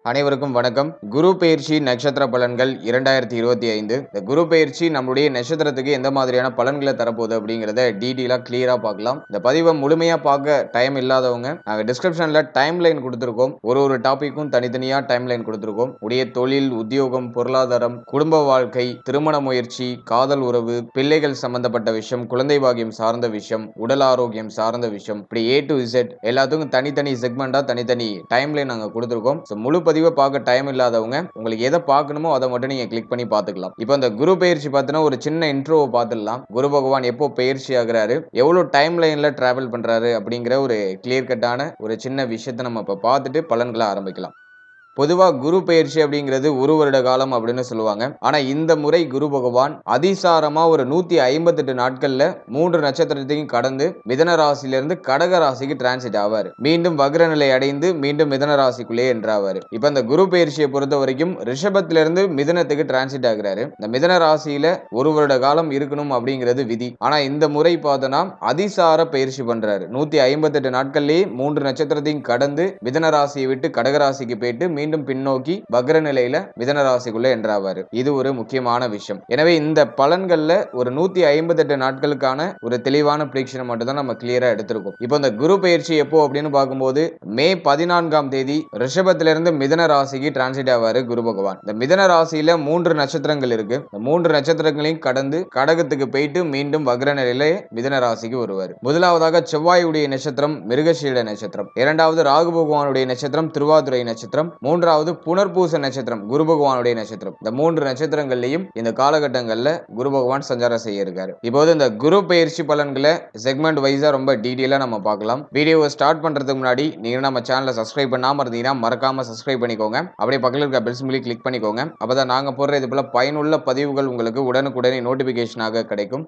அனைவருக்கும் வணக்கம். குரு பெயர்ச்சி நட்சத்திர பலன்கள் 2025. இந்த குரு பெயர்ச்சி நம்மளுடைய நட்சத்திரத்துக்கு எந்த மாதிரியான பலன்களை தரப்போகுது அப்படிங்கிறத டீட்டெயிலா கிளியரா பார்க்கலாம். இந்த பதிவை முழுமையா பார்க்க டைம் இல்லாதவங்க நாங்கள் டிஸ்கிரிப்ஷன்ல டைம் லைன் கொடுத்துருக்கோம். ஒரு டாபிக்கும் தனித்தனியா டைம் லைன் கொடுத்துருக்கோம். உடைய தொழில், உத்தியோகம், பொருளாதாரம், குடும்ப வாழ்க்கை, திருமண முயற்சி, காதல் உறவு, பிள்ளைகள் சம்பந்தப்பட்ட விஷயம், குழந்தை பாகியம் சார்ந்த விஷயம், உடல் ஆரோக்கியம் சார்ந்த விஷயம், இப்படி A to Z எல்லாத்துக்கும் தனித்தனி செக்மெண்டா தனித்தனி டைம் லைன் நாங்கள் கொடுத்துருக்கோம். முழு பதிவை பார்க்க டைம் இல்லாதவங்க உங்களுக்கு எதை பார்க்கணுமோ அதை மட்டும் நீங்க கிளிக் பண்ணி பார்த்துக்கலாம். இப்போ இந்த குரு பெயர்ச்சி பார்த்தீங்கன்னா ஒரு சின்ன இன்ட்ரோவை பார்த்துடலாம். குரு பகவான் எப்போ பெயர்ச்சி ஆகுறாரு, எவ்வளவு டைம் லைன்ல டிராவல் பண்றாரு அப்படிங்கிற ஒரு கிளியர் கட்டான ஒரு சின்ன விஷயத்தை நம்ம இப்போ பார்த்துட்டு பலன்களை ஆரம்பிக்கலாம். பொதுவா குரு பெயர்ச்சி அப்படிங்கிறது ஒரு வருட காலம் அப்படின்னு சொல்லுவாங்க. ஆனா இந்த முறை குரு பகவான் அதிசாரமா ஒரு 158 நாட்கள்ல 3 நட்சத்திரத்தையும் கடந்து மிதன ராசியிலிருந்து கடக ராசிக்கு டிரான்சிட் ஆவாரு. மீண்டும் வக்ர நிலை அடைந்து மீண்டும் மிதன ராசிக்குள்ளே என்றாவாரு. இப்ப இந்த குரு பெயர்ச்சியை பொறுத்த வரைக்கும் ரிஷபத்திலிருந்து மிதனத்துக்கு டிரான்சிட் ஆகிறாரு. இந்த மிதன ராசியில ஒரு வருட காலம் இருக்கணும் அப்படிங்கிறது விதி. ஆனா இந்த முறை பார்த்தோம்னா அதிசார பயிற்சி பண்றாரு. 158 நாட்கள்லயே 3 நட்சத்திரத்தையும் கடந்து மிதன ராசியை விட்டு கடக ராசிக்கு போயிட்டு மீண்டும் பின்னோக்கி வக்ர நிலையில மிதன ராசிக்குள்ள என்றாவாரு. இது ஒரு முக்கியமான விஷயம். எனவே இந்த பலன்கள்ல ஒரு 158 நாட்களுக்கான ஒரு தெளிவான பிரீக்ஷனை மட்டும் தான் நம்ம கிளியரா எடுத்திருக்கோம். இப்போ இந்த குரு பயிற்சி எப்போ அப்படின்னு பார்க்கும்போது மே 14ஆம் தேதி ரிஷபத்திலிருந்து மிதன ராசிக்கு டிரான்சிட் ஆவாரு குரு பகவான். இந்த மிதன ராசியில 3 நட்சத்திரங்கள் இருக்கு. இந்த 3 நட்சத்திரங்களையும் கடந்து கடகத்துக்கு போயிட்டு மீண்டும் வக்ர நிலையில மிதன ராசிக்கு வருவார். முதலாவதாக செவ்வாயுடைய நட்சத்திரம் மிருகசீட நட்சத்திரம், இரண்டாவது ராகு பகவானுடைய நட்சத்திரம் திருவாதிரை நட்சத்திரம், மூன்றாவது புனர்பூச நட்சத்திரம் குரு பகவானுடைய நட்சத்திரம். இந்த 3 நட்சத்திரங்கள்லையும் இந்த காலகட்டங்கள்ல குரு பகவான் சஞ்சாரம் செய்ய இருக்காரு. இப்போது இந்த குரு பெயர்ச்சி பலன்களை செக்மெண்ட் வைஸா ரொம்ப டீடைலா நம்ம பார்க்கலாம். வீடியோவை ஸ்டார்ட் பண்றதுக்கு முன்னாடி நீங்க நம்ம சேனலை சப்ஸ்கிரைப் பண்ணாம இருந்தீங்கன்னா மறக்காம சப்ஸ்கிரைப் பண்ணிக்கோங்க. அப்படியே பக்கத்தில் இருக்க பெல் சிம்பலை கிளிக் பண்ணிக்கோங்க. அப்பதான் நாங்க போடுற இது போல பயனுள்ள பதிவுகள் உங்களுக்கு உடனுக்குடனே நோட்டிபிகேஷனாக கிடைக்கும்.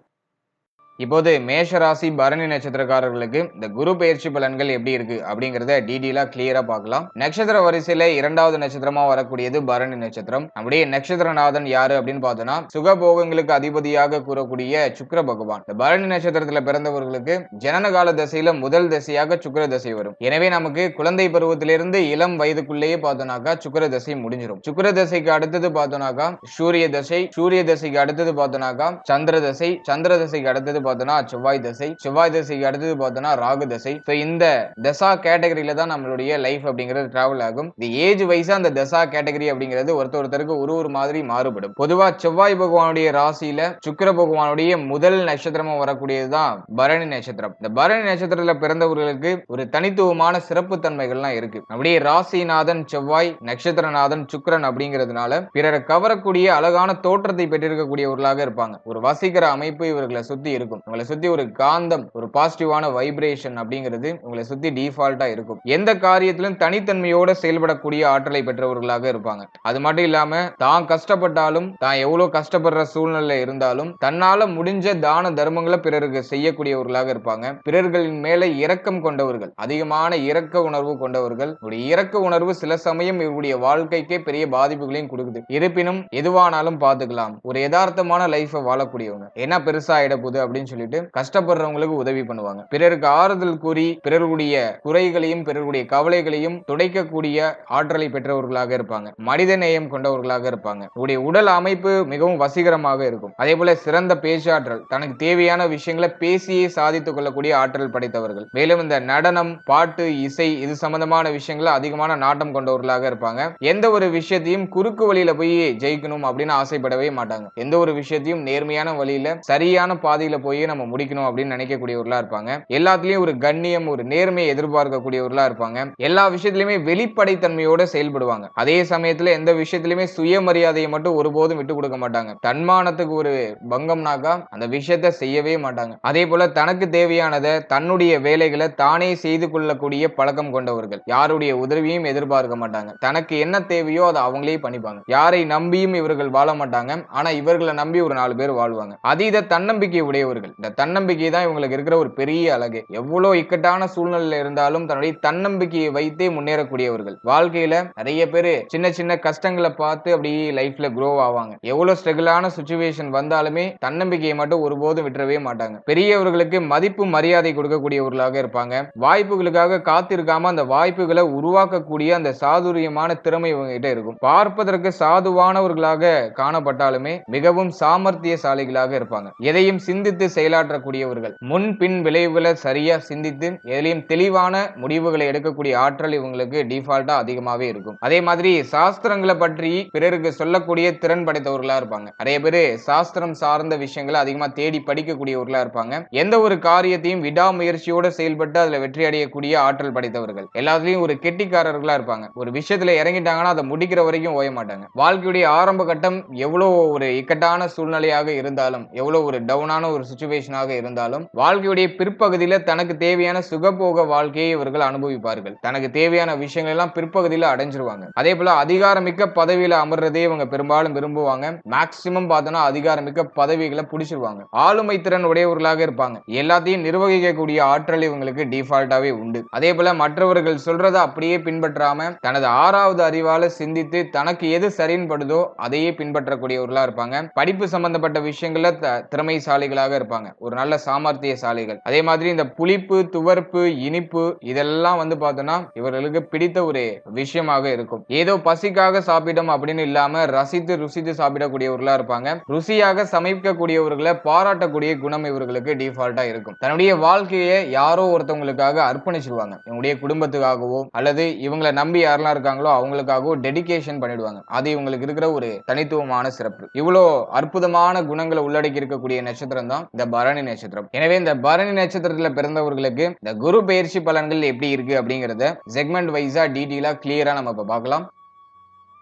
இப்போது மேஷராசி பரணி நட்சத்திரக்காரர்களுக்கு இந்த குரு பெயர்ச்சி பலன்கள் எப்படி இருக்கு அப்படிங்கறத டீடைலா கிளியரா பார்க்கலாம். நட்சத்திர வரிசையில 2வது நட்சத்திரமா வரக்கூடியது பரணி நட்சத்திரம். நம்முடைய நட்சத்திரநாதன் யாரு அப்படின்னு பார்த்தோம்னா சுகபோகங்களுக்கு அதிபதியாக கூறக்கூடிய சுக்கிர பகவான். இந்த பரணி நட்சத்திரத்துல பிறந்தவர்களுக்கு ஜனனகால தசையில முதல் தசையாக சுக்கிர தசை வரும். எனவே நமக்கு குழந்தை பருவத்திலிருந்து இளம் வயதுக்குள்ளேயே பார்த்தோம்னாக்கா சுக்கிர தசை முடிஞ்சிடும். சுக்கிர தசைக்கு அடுத்தது பார்த்தோம்னாக்கா சூரிய தசை, சூரிய தசைக்கு அடுத்தது பார்த்தோம்னாக்கா சந்திர தசை, சந்திர தசைக்கு அடுத்தது பார்த்தோம்னா செவ்வாய் தசை, செவ்வாய் தசைக்கு அடுத்தது பார்த்தோம்னா ராகு தசை. இந்த தசா கேட்டகரியில தான் நம்மளுடைய லைஃப் அப்படிங்கிறது டிராவல் ஆகும். இந்த ஏஜ் வைஸா அந்த தசா கேட்டகரி அப்படிங்கிறது ஒருத்தருக்கு ஒரு மாதிரி மாறுபடும். பொதுவா செவ்வாய் பகவானுடைய ராசியில சுக்கிர பகவானுடைய முதல் நட்சத்திரமா வரக்கூடியதுதான் பரணி நட்சத்திரம். இந்த பரணி நட்சத்திரத்துல பிறந்தவர்களுக்கு ஒரு தனித்துவமான சிறப்பு தன்மைகள்லாம் இருக்கு. அப்படியே ராசிநாதன் செவ்வாய், நட்சத்திரநாதன் சுக்கிரன் அப்படிங்கிறதுனால பிறரை கவரக்கூடிய அழகான தோற்றத்தை பெற்றிருக்கக்கூடியவர்களாக இருப்பாங்க. ஒரு வசீகர அமைப்பு இவர்களை சுத்தி இருக்கும். உங்களை சுத்தி ஒரு காந்தம், ஒரு பாசிட்டிவான வைப்ரேஷன் அப்படிங்கிறது உங்களை சுத்தி டிஃபால்ட்டா இருக்கும். எந்த காரியத்திலும் தனித்தன்மையோட செயல்படக்கூடிய ஆற்றலை பெற்றவர்களாக இருப்பாங்க. அது மட்டும் இல்லாம தான் கஷ்டப்பட்டாலும், தான் எவ்வளவு கஷ்டப்படுற சூழ்நிலை இருந்தாலும் தன்னால முடிஞ்ச தான தர்மங்களை பிறருக்கு செய்யக்கூடியவர்களாக இருப்பாங்க. பிறர்களின் மேல இரக்கம் கொண்டவர்கள், அதிகமான இரக்க உணர்வு கொண்டவர்கள். இரக்க உணர்வு சில சமயம் இவருடைய வாழ்க்கைக்கே பெரிய பாதிப்புகளையும் கொடுக்குது. இருப்பினும் எதுவானாலும் பார்த்துக்கலாம், ஒரு யதார்த்தமான லைஃபை வாழக்கூடியவங்க. என்ன பெருசா ஆயிடப்போகுது அப்படின்னு சொல்லிட்டு கஷ்டப்படுறவங்களுக்கு உதவி பண்ணுவாங்க. பிறருக்கு ஆறுதல் கூறி பிறருடைய குறைகளையும் பிறருடைய கவலைகளையும் துடைக்கக்கூடிய ஆற்றலை பெற்றவர்களாக இருப்பாங்க. மனித நேயம் கொண்டவர்களாக இருப்பாங்க. உடல் அமைப்பு மிகவும் வசீகரமாக இருக்கும். அதே போல சிறந்த பேச்சாற்றல், தனக்கு தேவையான விஷயங்களை பேசியே சாதித்துக் கொள்ளக்கூடிய ஆற்றல் படைத்தவர்கள். மேலும் இந்த நடனம், பாட்டு, இசை இது சம்பந்தமான விஷயங்களை அதிகமான நாட்டம் கொண்டவர்களாக இருப்பாங்க. எந்த ஒரு விஷயத்தையும் குறுக்கு வழியில போய் ஜெயிக்கணும் அப்படின்னு ஆசைப்படவே மாட்டாங்க. எந்த ஒரு விஷயத்தையும் நேர்மையான வழியில சரியான பாதையில போய் நம்ம முடிக்கணும் அப்படின்னு நினைக்கக்கூடியவர்களா இருப்பாங்க. எல்லாத்துலயும் ஒரு கண்ணியம், ஒரு நேர்மையை எதிர்பார்க்கக்கூடியவர்களா இருப்பாங்க. எல்லா விஷயத்திலுமே வெளிப்படைத்தன்மையோட செயல்படுவாங்க. அதே சமயத்துல எந்த விஷயத்திலுமே சுயமரியாதையை மட்டும் ஒருபோதும் விட்டு கொடுக்க மாட்டாங்க. தன்மானத்துக்கு ஒரு பங்கம்னாக்கா அந்த விஷயத்தை செய்யவே மாட்டாங்க. அதே போல தனக்கு தேவையானதை, தன்னுடைய வேலைகளை தானே செய்து கொள்ளக்கூடிய பழக்கம் கொண்டவர்கள். யாருடைய உதவியும் எதிர்பார்க்க மாட்டாங்க. தனக்கு என்ன தேவையோ அதை அவங்களே பண்ணிப்பாங்க. யாரை நம்பியும் இவர்கள் வாழ மாட்டாங்க. ஆனா இவர்களை நம்பி ஒரு 4 பேர் வாழ்வாங்க. அதீத தன்னம்பிக்கை உடையவர்கள். தன்னம்பிக்கையுடையவர்கள். இந்த தன்னம்பிக்கை தான் இவங்களுக்கு இருக்கிற ஒரு பெரிய அழகு. எவ்வளவு இக்கட்டான சூழ்நிலையில இருந்தாலும் தன்னுடைய தன்னம்பிக்கையை வைத்தே முன்னேறக்கூடியவர்கள். வாழ்க்கையில நிறைய பேரு சின்ன சின்ன கஷ்டங்களை பார்த்து அப்படியே லைஃப்ல க்ரோ ஆவாங்க. எவ்வளவு ஸ்ட்ரகிளான சிச்சுவேஷன் வந்தாலுமே தன்னம்பிக்கையை மட்டும் ஒருபோதும் விட்டுறவே மாட்டாங்க. பெரியவர்களுக்கு மதிப்பு மரியாதை கொடுக்கக்கூடியவர்களாக இருப்பாங்க. வாய்ப்புகளுக்காக காத்திருக்காம அந்த வாய்ப்புகளை உருவாக்கக்கூடிய அந்த சாதுரியமான திறமை இவங்க கிட்ட இருக்கும். பார்ப்பதற்கு சாதுவானவர்களாக காணப்பட்டாலுமே மிகவும் சாமர்த்தியசாலிகளாக இருப்பாங்க. எதையும் சிந்தித்து செயலாற்றக்கூடியவர்கள். முன் பின் விளைவுகளை சரியா சிந்தித்து எதிலையும் தெளிவான முடிவுகளை எடுக்கக்கூடிய ஆற்றல் இவங்களுக்கு டிஃபால்ட்டா அதிகமாவே இருக்கும். அதே மாதிரி சாஸ்திரங்களை பற்றி பிறருக்கு சொல்லக்கூடிய திறன் படைத்தவர்களா இருப்பாங்க. நிறைய பேரு சாஸ்திரம் சார்ந்த விஷயங்களை அதிகமா தேடி படிக்கக்கூடியவர்களா இருப்பாங்க. எந்த ஒரு காரியத்தையும் விடாமுயற்சியோட செயல்பட்டு அதுல வெற்றி அடையக்கூடிய ஆற்றல் படைத்தவர்கள். எல்லாத்துலயும் ஒரு கெட்டிக்காரர்களா இருப்பாங்க. ஒரு விஷயத்துல இறங்கிட்டாங்கன்னா அதை முடிக்கிற வரைக்கும் ஓய மாட்டாங்க. வாழ்க்கையுடைய ஆரம்ப கட்டம் எவ்வளவு ஒரு இக்கட்டான சூழ்நிலையாக இருந்தாலும், எவ்வளவு ஒரு டவுனான ஒரு சிச்சுவேஷனாக இருந்தாலும், வாழ்க்கையுடைய பிற்பகுதியில தனக்கு தேவையான சுகபோக வாழ்க்கையை இவர்கள் அனுபவிப்பார்கள். தனக்கு தேவையான விஷயங்கள் எல்லாம் பிற்பகுதியில அடைஞ்சிருவாங்க. அதே போல அதிகாரமிக்க பதவியில அமர்றதே இவங்க பெரும்பாலும் விரும்புவாங்க. மேக்சிமம் பார்த்தோம்னா அதிகாரமிக்க பதவிகளை பிடிச்சிருவாங்க. ஆளுமை திறன் உடையவர்களாக இருப்பாங்க. எல்லாத்தையும் நிர்வகிக்கக்கூடிய ஆற்றல் இவங்களுக்கு டிஃபால்ட்டாவே உண்டு. அதே போல மற்றவர்கள் சொல்றதை அப்படியே பின்பற்றாம தனது ஆறாவது அறிவால சிந்தித்து தனக்கு எது சரின்னு படுதோ அதையே பின்பற்றக்கூடியவர்களா இருப்பாங்க. படிப்பு சம்பந்தப்பட்ட விஷயங்கள்ல திறமைசாலிகளாக இருப்பாங்க. ஒரு நல்ல சாமர்த்தியசாலிகள். அதே மாதிரி இந்த புளிப்பு, துவர்ப்பு, இனிப்பு இதெல்லாம் வந்து பார்த்தோம்னா இவர்களுக்கு பிடித்த ஒரு விஷயமாக இருக்கும். ஏதோ பசிக்காக சாப்பிடும் அப்படின்னு இல்லாம ரசித்து ருசித்து சாப்பிடக்கூடியவர்களா இருப்பாங்க. ருசியாக சமைக்கக்கூடியவர்களை பாராட்டக்கூடிய குணம் இவர்களுக்கு டிஃபால்ட்டா இருக்கும். தன்னுடைய வாழ்க்கையை யாரோ ஒருத்தவங்களுக்காக அர்ப்பணிச்சிருவாங்க. இவங்களுடைய குடும்பத்துக்காகவோ அல்லது இவங்களை நம்பி யாரெல்லாம் இருக்காங்களோ அவங்களுக்காகவோ டெடிகேஷன் பண்ணிடுவாங்க. அது இவங்களுக்கு இருக்கிற ஒரு தனித்துவமான சிறப்பு. இவ்வளோ அற்புதமான குணங்களை உள்ளடக்கி இருக்கக்கூடிய நட்சத்திரம் தான் இந்த பரணி நட்சத்திரம். எனவே இந்த பரணி நட்சத்திரத்துல பிறந்தவர்களுக்கு இந்த குரு பெயர்ச்சி பலன்கள் எப்படி இருக்கு அப்படிங்கறத செக்மெண்ட் வைஸா டீட்டெயிலா கிளியரா நம்ம இப்ப பார்க்கலாம்.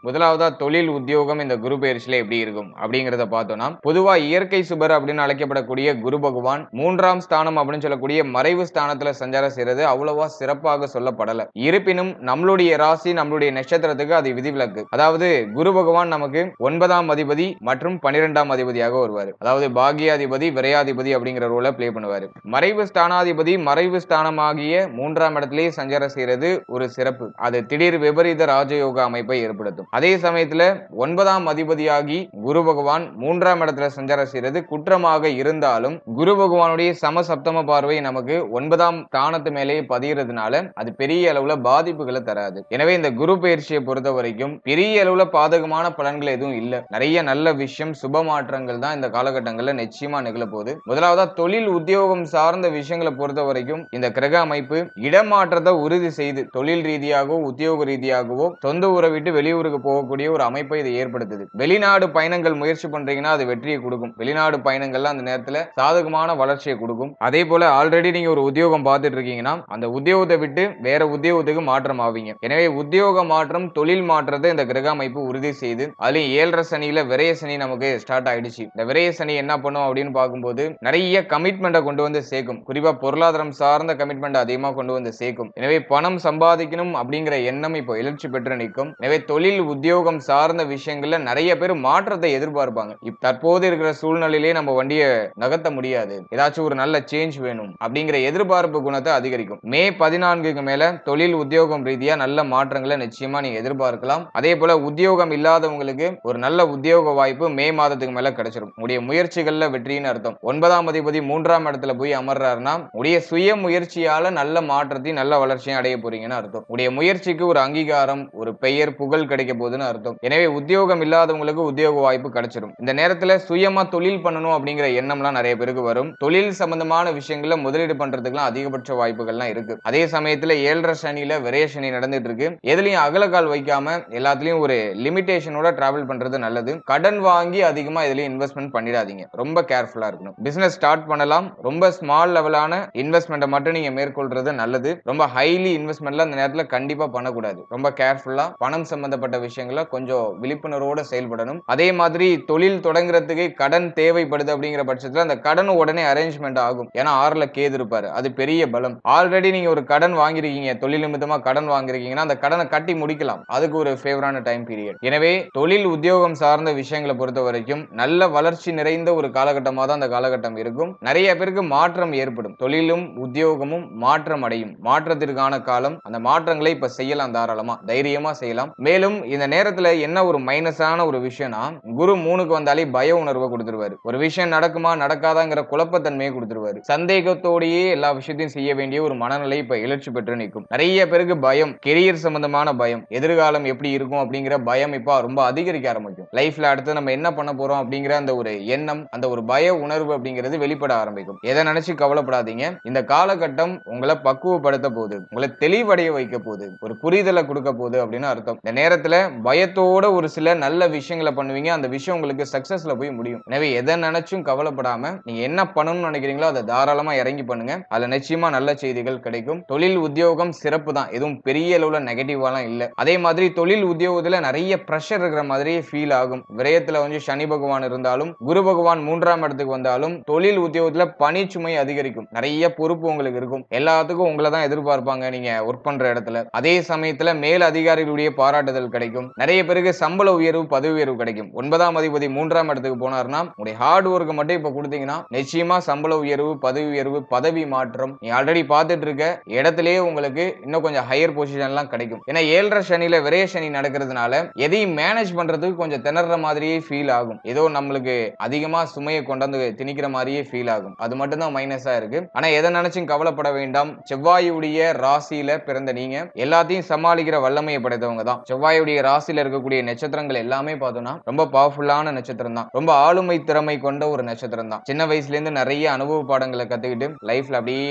முதலாவதா தொழில் உத்தியோகம் இந்த குரு பெயர்ச்சியில எப்படி இருக்கும் அப்படிங்கறத பார்த்தோம்னா, பொதுவா இயற்கை சுபர் அப்படின்னு அழைக்கப்படக்கூடிய குரு பகவான் 3ஆம் ஸ்தானம் அப்படின்னு சொல்லக்கூடிய மறைவு ஸ்தானத்துல சஞ்சாரம் செய்யறது அவ்வளவா சிறப்பாக சொல்லப்படல. இருப்பினும் நம்மளுடைய ராசி நம்மளுடைய நட்சத்திரத்துக்கு அது விதிவிலக்கு. அதாவது குரு பகவான் நமக்கு 9ஆம் அதிபதி மற்றும் 12ஆம் அதிபதியாக வருவாரு. அதாவது பாகியாதிபதி விரையாதிபதி அப்படிங்கிற ரோலை பிளே பண்ணுவாரு. மறைவு ஸ்தானாதிபதி மறைவு ஸ்தானமாகிய 3ஆம் இடத்திலேயே சஞ்சாரம் செய்யறது ஒரு சிறப்பு. அது திடீர் விபரீத ராஜயோக அமைப்பை ஏற்படுத்தும். அதே சமயத்துல 9ஆம் அதிபதியாகி குரு பகவான் 3ஆம் இடத்துல சஞ்சாரம் செய்யறது குற்றமாக இருந்தாலும் குரு பகவானுடைய சமசப்தம பார்வை நமக்கு 9ஆம் ஸ்தானத்து மேலேயே பதிகிறதுனால அது பெரிய அளவுல பாதிப்புகளை தராது. எனவே இந்த குரு பயிற்சியை பொறுத்த வரைக்கும் பெரிய அளவுல பாதகமான பலன்கள் எதுவும் இல்ல. நிறைய நல்ல விஷயம் சுப மாற்றங்கள் தான் இந்த காலகட்டங்கள்ல நிச்சயமா நிகழ போகுது. முதலாவதா தொழில் உத்தியோகம் சார்ந்த விஷயங்களை பொறுத்த வரைக்கும் இந்த கிரக அமைப்பு இடமாற்றத்தை உறுதி செய்து தொழில் ரீதியாகவோ உத்தியோக ரீதியாகவோ சொந்த ஊரை விட்டு வெளியூருக்கு போகக்கூடிய ஒரு அமைப்பை இது ஏற்படுத்துது. வெளிநாடு பயணங்கள் முயற்சி பண்றீங்கன்னா அது வெற்றியை கொடுக்கும். வெளிநாடு பயணங்கள்ல அந்த நேரத்துல சாதகமான வளர்ச்சியை கொடுக்கும். அதே போல ஆல்ரெடி நீங்க ஒரு உத்தியோகம் பார்த்துட்டு இருக்கீங்கன்னா அந்த உத்தியோகத்தை விட்டு வேற உத்தியோகத்துக்கு மாற்றம் ஆவீங்க. எனவே உத்தியோக மாற்றம் தொழில் மாற்றத்தை இந்த கிரக அமைப்பு உறுதி செய்து அதுலயும் 7.5 சனியில விரைய சனி நமக்கு ஸ்டார்ட் ஆயிடுச்சு. இந்த விரைய சனி என்ன பண்ணும் அப்படின்னு பார்க்கும்போது நிறைய கமிட்மெண்ட்டை கொண்டு வந்து சேர்க்கும். குறிப்பா பொருளாதாரம் சார்ந்த கமிட்மெண்ட் அதிகமா கொண்டு வந்து சேர்க்கும். எனவே பணம் சம்பாதிக்கணும் அப்படிங்கிற எண்ணம் இப்போ எழுச்சி பெற்று நிற்கும். எனவே தொழில் உத்தியோகம் சார்ந்த விஷயங்கள்ல நிறைய பேர் மாற்றத்தை எதிர்பார்ப்பாங்க. தற்போது இருக்கிற சூழ்நிலையிலே நம்ம வண்டியை நகர்த்த முடியாது, ஏதாச்சும் ஒரு நல்ல சேஞ்ச் வேணும் அப்படிங்கிற எதிர்பார்ப்பு குணத்தை அதிகரிக்கும். மே 14க்கு மேல தொழில் உத்தியோகம் ரீதியா நல்ல மாற்றங்களை நிச்சயமா நீங்க எதிர்பார்க்கலாம். அதே போல உத்தியோகம் இல்லாதவங்களுக்கு ஒரு நல்ல உத்தியோக வாய்ப்பு மே மாதத்துக்கு மேல கிடைச்சிடும். உடைய முயற்சிகள்ல வெற்றின்னு அர்த்தம். 9ஆம் அதிபதி 3ஆம் இடத்துல போய் அமர்றாருன்னா உடைய சுய முயற்சியால நல்ல மாற்றத்தையும் நல்ல வளர்ச்சியும் அடைய போறீங்கன்னு அர்த்தம். உடைய முயற்சிக்கு ஒரு அங்கீகாரம் ஒரு பெயர் புகழ் கிடைக்க போகுதுன்னு அர்த்தம். எனவே உத்தியோகம் இல்லாதவங்களுக்கு உத்தியோக வாய்ப்பு கிடைச்சிடும். இந்த நேரத்துல சுயமா தொழில் பண்ணணும் அப்படிங்கிற எண்ணம்லாம் நிறைய பேருக்கு வரும். தொழில் சம்பந்தமான விஷயங்கள்ல முதலீடு பண்றதுக்குலாம் அதிகபட்ச வாய்ப்புகள்லாம் இருக்கு. அதே சமயத்துல 7.5 சனியில விரைய சனி நடந்துட்டு இருக்கு. எதுலயும் அகலக்கால் வைக்காம எல்லாத்துலயும் ஒரு லிமிடேஷனோட டிராவல் பண்றது நல்லது. கடன் வாங்கி அதிகமா எதுலயும் இன்வெஸ்ட்மெண்ட் பண்ணிடாதீங்க. ரொம்ப கேர்ஃபுல்லா இருக்கணும். பிசினஸ் ஸ்டார்ட் பண்ணலாம். ரொம்ப ஸ்மால் லெவலான இன்வெஸ்ட்மெண்ட்டை மட்டும் நீங்க மேற்கொள்றது நல்லது. ரொம்ப ஹைலி இன்வெஸ்ட்மெண்ட்ல அந்த நேரத்துல கண்டிப்பா பண்ணக்கூடாது. ரொம்ப கேர்ஃபுல்லா பணம் சம்பந்தப்பட்ட விஷயங்கள கொஞ்சம் விழிப்புணர்வோட செயல்படணும். அதே மாதிரி தொழில் தொடங்குறதுக்கு கடன் தேவைப்படுது அப்படிங்கிற பட்சத்துல அந்த கடன் உடனே அரேஞ்ச்மெண்ட் ஆகும். ஏன்னா 6ல கேது இருப்பாரு. அது பெரிய பலம். ஆல்ரெடி நீங்க ஒரு கடன் வாங்கியிருக்கீங்க, தொழில் நிமித்தமா கடன் வாங்கியிருக்கீங்கன்னா அந்த கடனை கட்டி முடிக்கலாம். அதுக்கு ஒரு ஃபேவரான டைம் பீரியட். எனவே தொழில் உத்தியோகம் சார்ந்த விஷயங்களை பொறுத்த வரைக்கும் நல்ல வளர்ச்சி நிறைந்த ஒரு காலகட்டமா தான் அந்த காலகட்டம் இருக்கும். நிறைய பேருக்கு மாற்றம் ஏற்படும். தொழிலும் உத்தியோகமும் மாற்றம் அடையும். மாற்றத்திற்கான காலம். அந்த மாற்றங்களை இப்ப செய்யலாம், தாராளமா தைரியமா செய்யலாம். மேலும் இந்த நேரத்துல என்ன ஒரு மைனஸான ஒரு விஷயம்னா, குரு 3க்கு வந்தாலே பய உணர்வை கொடுத்துருவாரு. ஒரு விஷயம் நடக்குமா நடக்காதாங்கிற குழப்பத்தன்மையை கொடுத்துருவாரு. சந்தேகத்தோடையே எல்லா விஷயத்தையும் செய்ய வேண்டிய ஒரு மனநிலை இப்ப எழுச்சி பெற்று நிற்கும். நிறைய பேருக்கு பயம், கெரியர் சம்பந்தமான பயம், எதிர்காலம் எப்படி இருக்கும் அப்படிங்கிற பயம் இப்ப ரொம்ப அதிகரிக்க ஆரம்பிக்கும். லைஃப்ல அடுத்து நம்ம என்ன பண்ண போறோம் அப்படிங்கிற அந்த ஒரு எண்ணம், அந்த ஒரு பய உணர்வு அப்படிங்கிறது வெளிப்பட ஆரம்பிக்கும். எதை நினைச்சு கவலைப்படாதீங்க. இந்த காலகட்டம் உங்களை பக்குவப்படுத்த போகுது, உங்களை தெளிவடைய வைக்க போகுது, ஒரு புரிதலை கொடுக்க போகுது அப்படின்னு அர்த்தம். இந்த நேரத்துல பயத்தோட ஒரு சில நல்ல விஷயங்களை பண்ணுவீங்க. அந்த விஷயம் உங்களுக்கு சக்சஸ்ல போய் முடியும். எனவே எதை நினைச்சும் கவலைப்படாம நீங்க என்ன பண்ணணும்னு நினைக்கிறீங்களோ அதை தாராளமா இறங்கி பண்ணுங்க. அதுல நிச்சயமா நல்ல செய்திகள் கிடைக்கும். தொழில் உத்தியோகம் சிறப்பு தான், எதுவும் பெரிய அளவுல நெகட்டிவாலாம் இல்ல. அதே மாதிரி தொழில் உத்தியோகத்துல நிறைய பிரஷர் இருக்கிற மாதிரியே ஃபீல் ஆகும். விரயத்துல வந்து சனி பகவான் இருந்தாலும், குரு பகவான் 3ஆம் இடத்துக்கு வந்தாலும் தொழில் உத்தியோகத்துல பணி சுமை அதிகரிக்கும். நிறைய பொறுப்பு உங்களுக்கு இருக்கும். எல்லாத்துக்கும் உங்களை தான் எதிர்பார்ப்பாங்க நீங்க ஒர்க் பண்ற இடத்துல. அதே சமயத்துல மேல் அதிகாரிகளுடைய பாராட்டுதல் கிடைக்கும். நிறைய பேருக்கு சம்பள உயர்வு, பதவி உயர்வு கிடைக்கும். 9ஆம் அதிபதி 3ஆம் இடத்துக்கு போனார்னா உங்களுடைய ஹார்ட் ஒர்க் மட்டும் இப்ப கொடுத்தீங்கன்னா நிச்சயமா சம்பள உயர்வு, பதவி உயர்வு, பதவி மாற்றம், நீ ஆல்ரெடி பார்த்துட்டு இருக்க இடத்திலேயே உங்களுக்கு இன்னும் கொஞ்சம் ஹையர் பொசிஷன் எல்லாம் கிடைக்கும். ஏன்னா 7ரை சனியில விரய சனி நடக்கிறதுனால எதையும் மேனேஜ் பண்றதுக்கு கொஞ்சம் திணற மாதிரியே ஃபீல் ஆகும். ஏதோ நம்மளுக்கு அதிகமா சுமையை கொண்டாந்து திணிக்கிற மாதிரியே ஃபீல் ஆகும். அது மட்டும் தான் மைனஸா இருக்கு. ஆனா எதை நினைச்சும் கவலைப்பட வேண்டாம். செவ்வாயுடைய ராசியில பிறந்த நீங்க எல்லாத்தையும் சமாளிக்கிற வல்லமையை படைத்தவங்க தான். செவ்வாயுடைய ராசியில இருக்கக்கூடிய நட்சத்திரங்கள் எல்லாமே பார்த்தோம்னா ரொம்ப பவர்ஃபுல்லான நட்சத்திரம் தான். ரொம்ப ஆளுமை திறமை கொண்ட ஒரு நட்சத்திரம் தான். சின்ன வயசுல இருந்து நிறைய அனுபவ பாடங்களை கத்துக்கிட்டு லைஃப்ல அப்படியே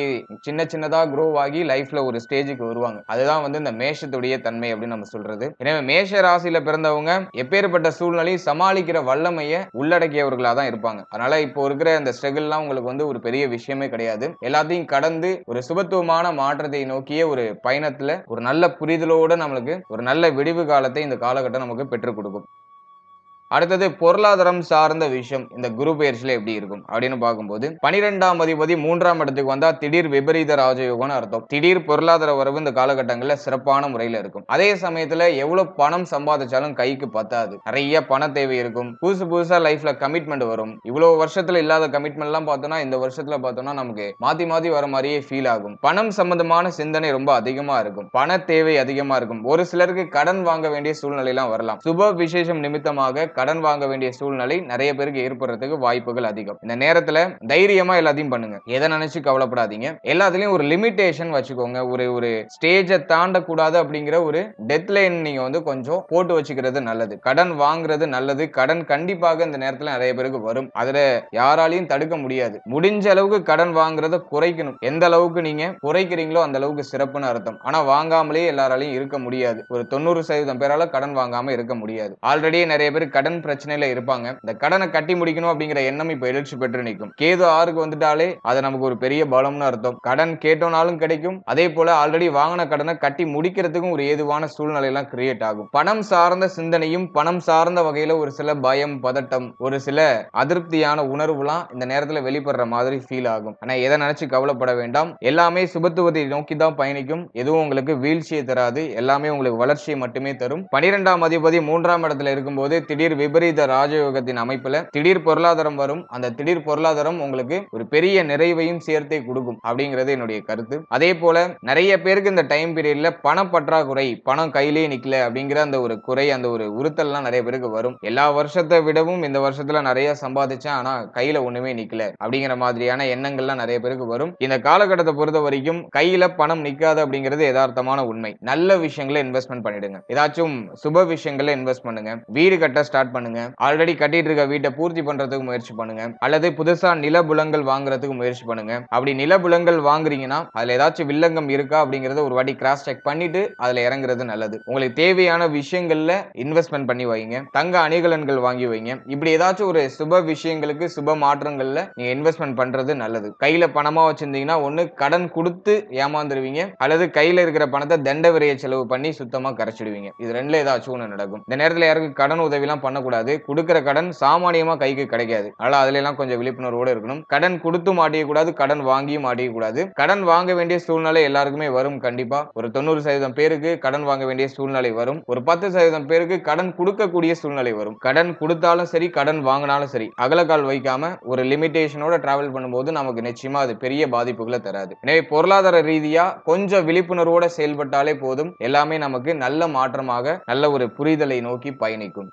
சின்ன சின்னதா க்ரோ ஆகி லைஃப்ல ஒரு ஸ்டேஜுக்கு வருவாங்க. அதுதான் வந்து இந்த மேஷத்துடைய தன்மை அப்படின்னு நம்ம சொல்றது. எனவே மேஷ ராசியில பிறந்தவங்க எப்பேற்பட்ட சூழ்நிலையை சமாளிக்கிற வல்லமையை உள்ளடக்கியவர்களா தான் இருப்பாங்க. அதனால இப்போ இருக்கிற அந்த ஸ்ட்ரகிள் எல்லாம் உங்களுக்கு வந்து ஒரு பெரிய விஷயமே கிடையாது. எல்லாத்தையும் கடந்து ஒரு சுபத்துவமான மாற்றத்தை நோக்கிய ஒரு பயணத்துல ஒரு நல்ல புரிதலோட நம்மளுக்கு ஒரு நல்ல விடிவு காலத்தை இந்த காலகட்டம் நமக்கு பெற்றுக் கொடுக்கும். அடுத்தது பொருளாதாரம் சார்ந்த விஷயம் இந்த குரு பெயர்ச்சியில எப்படி இருக்கும் அப்படின்னு பார்க்கும்போது 12ஆம் அதிபதி 3ஆம் இடத்துக்கு வந்தா திடீர் விபரீத ராஜயோகம்னு அர்த்தம். திடீர் பொருளாதார வரவு இந்த காலகட்டங்கள்ல சிறப்பான முறையில இருக்கும். அதே சமயத்துல எவ்வளவு பணம் சம்பாதிச்சாலும் கைக்கு பத்தாது. நிறைய பண தேவை இருக்கும். புதுசா லைஃப்ல கமிட்மெண்ட் வரும். இவ்வளவு வருஷத்துல இல்லாத கமிட்மெண்ட் எல்லாம் பார்த்தோம்னா இந்த வருஷத்துல பார்த்தோம்னா நமக்கு மாத்தி வர மாதிரியே ஃபீல் ஆகும். பணம் சம்பந்தமான சிந்தனை ரொம்ப அதிகமா இருக்கும். பண தேவை அதிகமா இருக்கும். ஒரு சிலருக்கு கடன் வாங்க வேண்டிய சூழ்நிலை எல்லாம் வரலாம். சுப விசேஷம் நிமித்தமாக கடன் வாங்க வேண்டிய சூழ்நிலை நிறைய பேருக்கு ஏற்படுறதுக்கு வாய்ப்புகள் அதிகம். இந்த நேரத்துல தைரியமா எல்லாத்தையும் பண்ணுங்க. எதை நினைச்சு கவலைப்படாதீங்க. எல்லாத்துலயும் ஒரு லிமிடேஷன் வச்சுக்கோங்க. ஒரு ஸ்டேஜை தாண்டக்கூடாது அப்படிங்கிற ஒரு டெத்லைன் நீங்க வந்து கொஞ்சம் போட்டு வச்சுக்கிறது நல்லது. கடன் வாங்குறது நல்லது. கடன் கண்டிப்பாக இந்த நேரத்துல நிறைய பேருக்கு வரும். அதுல யாராலையும் தடுக்க முடியாது. முடிஞ்ச அளவுக்கு கடன் வாங்குறத குறைக்கணும். எந்த அளவுக்கு நீங்க குறைக்கிறீங்களோ அந்த அளவுக்கு சிறப்புன்னு அர்த்தம். ஆனா வாங்காமலே எல்லாராலையும் இருக்க முடியாது. ஒரு 90% பேரால கடன் வாங்காம இருக்க முடியாது. ஆல்ரெடி நிறைய பேர் கடன் பிரச்சனையில இருப்பாங்க. இந்த கடனை கட்டி முடிக்கணும் அப்படிங்கிற எண்ணம் இப்ப எழுச்சி பெற்று நிற்கும். கேது 6க்கு வந்துட்டாலே அது நமக்கு ஒரு பெரிய பலம்னு அர்த்தம். கடன் கேட்டோனாலும் கிடைக்கும். அதே போல ஆல்ரெடி வாங்கின கடனை கட்டி முடிக்கிறதுக்கும் ஒரு ஏதுவான சூழ்நிலை எல்லாம் கிரியேட் ஆகும். பணம் சார்ந்த சிந்தனையும் பணம் சார்ந்த வகையில ஒரு சில பயம், பதட்டம், ஒரு சில அதிருப்தியான உணர்வுலாம் இந்த நேரத்துல வெளிப்படுற மாதிரி ஃபீல் ஆகும். ஆனா எதை நினைச்சு கவலைப்பட வேண்டாம். எல்லாமே சுபத்துவத்தை நோக்கி தான் பயணிக்கும். எதுவும் உங்களுக்கு வீழ்ச்சியை தராது. எல்லாமே உங்களுக்கு வளர்ச்சியை மட்டுமே தரும். 12ஆம் அதிபதி 3ஆம் இடத்துல இருக்கும்போது திடீர் விபரீத ராஜயோகத்தின் அமைப்புல திடீர் பொருளாதாரம் வரும். அந்த திடீர் பொருளாதாரம் உங்களுக்கு ஒரு பெரிய நிறைவையும் சேர்த்தே கொடுக்கும் அப்படிங்கிறது என்னுடைய கருத்து. அதே போல நிறைய பேருக்கு இந்த டைம் பீரியட்ல பண பற்றாக்குறை, பணம் கையிலேயே நிக்கல அப்படிங்கிற அந்த ஒரு குறை, அந்த ஒரு உறுத்தல்லாம் நிறைய பேருக்கு வரும். எல்லா வருஷத்தை விடவும் இந்த வருஷத்துல நிறைய சம்பாதிச்சேன் ஆனா கையில ஒண்ணுமே நிக்கல அப்படிங்கிற மாதிரியான எண்ணங்கள்லாம் நிறைய பேருக்கு வரும். இந்த காலகட்டத்தை பொறுத்த வரைக்கும் கையில பணம் நிக்காது அப்படிங்கிறது யதார்த்தமான உண்மை. நல்ல விஷயங்களை இன்வெஸ்ட்மெண்ட் பண்ணிடுங்க. ஏதாச்சும் சுப விஷயங்களை இன்வெஸ்ட் பண்ணுங்க. வீடு கட்ட ஸ்டார்ட் ஸ்டார்ட் பண்ணுங்க. ஆல்ரெடி கட்டிட்டு இருக்க வீட்டை பூர்த்தி பண்றதுக்கு முயற்சி பண்ணுங்க. அல்லது புதுசா நிலபுலங்கள் வாங்குறதுக்கு முயற்சி பண்ணுங்க. அப்படி நிலபுலங்கள் வாங்குறீங்கன்னா அதுல ஏதாச்சும் வில்லங்கம் இருக்கா அப்படிங்கறத ஒரு வாட்டி கிராஸ் செக் பண்ணிட்டு அதுல இறங்குறது நல்லது. உங்களுக்கு தேவையான விஷயங்கள்ல இன்வெஸ்ட்மெண்ட் பண்ணி வைங்க. தங்க அணிகலன்கள் வாங்கி வைங்க. இப்படி ஏதாச்சும் ஒரு சுப விஷயங்களுக்கு சுப மாற்றங்கள்ல நீங்க இன்வெஸ்ட்மெண்ட் பண்றது நல்லது. கையில பணமா வச்சிருந்தீங்கன்னா ஒண்ணு கடன் கொடுத்து ஏமாந்துருவீங்க, அல்லது கையில இருக்கிற பணத்தை தண்ட விரைய செலவு பண்ணி சுத்தமா கரைச்சிடுவீங்க. இது ரெண்டுல ஏதாச்சும் ஒண்ணு நடக்கும். இந்த நேரத்துல யாருக்கு கடன் உதவி எல்லாம் பண்ணக்கூடாது. கொடுக்கிற கடன் சாமானியமா கைக்கு கிடைக்காது. அதனால அதுல எல்லாம் கொஞ்சம் விழிப்புணர்வோட இருக்கணும். கடன் கொடுத்து மாட்டிக்க கூடாது, கடன் வாங்கியும் மாட்டிக்க கூடாது. கடன் வாங்க வேண்டிய சூழ்நிலை எல்லாருக்குமே வரும். கண்டிப்பா ஒரு 90% பேருக்கு கடன் வாங்க வேண்டிய சூழ்நிலை வரும். ஒரு 10% பேருக்கு கடன் கொடுக்கக்கூடிய சூழ்நிலை வரும். கடன் கொடுத்தாலும் சரி, கடன் வாங்கினாலும் சரி, அகலக்கால் வைக்காம ஒரு லிமிடேஷனோட டிராவல் பண்ணும்போது நமக்கு நிச்சயமா அது பெரிய பாதிப்புகளை தராது. எனவே பொருளாதார ரீதியா கொஞ்சம் விழிப்புணர்வோட செயல்பட்டாலே போதும். எல்லாமே நமக்கு நல்ல மாற்றமாக நல்ல ஒரு புரிதலை நோக்கி பயணிக்கும்.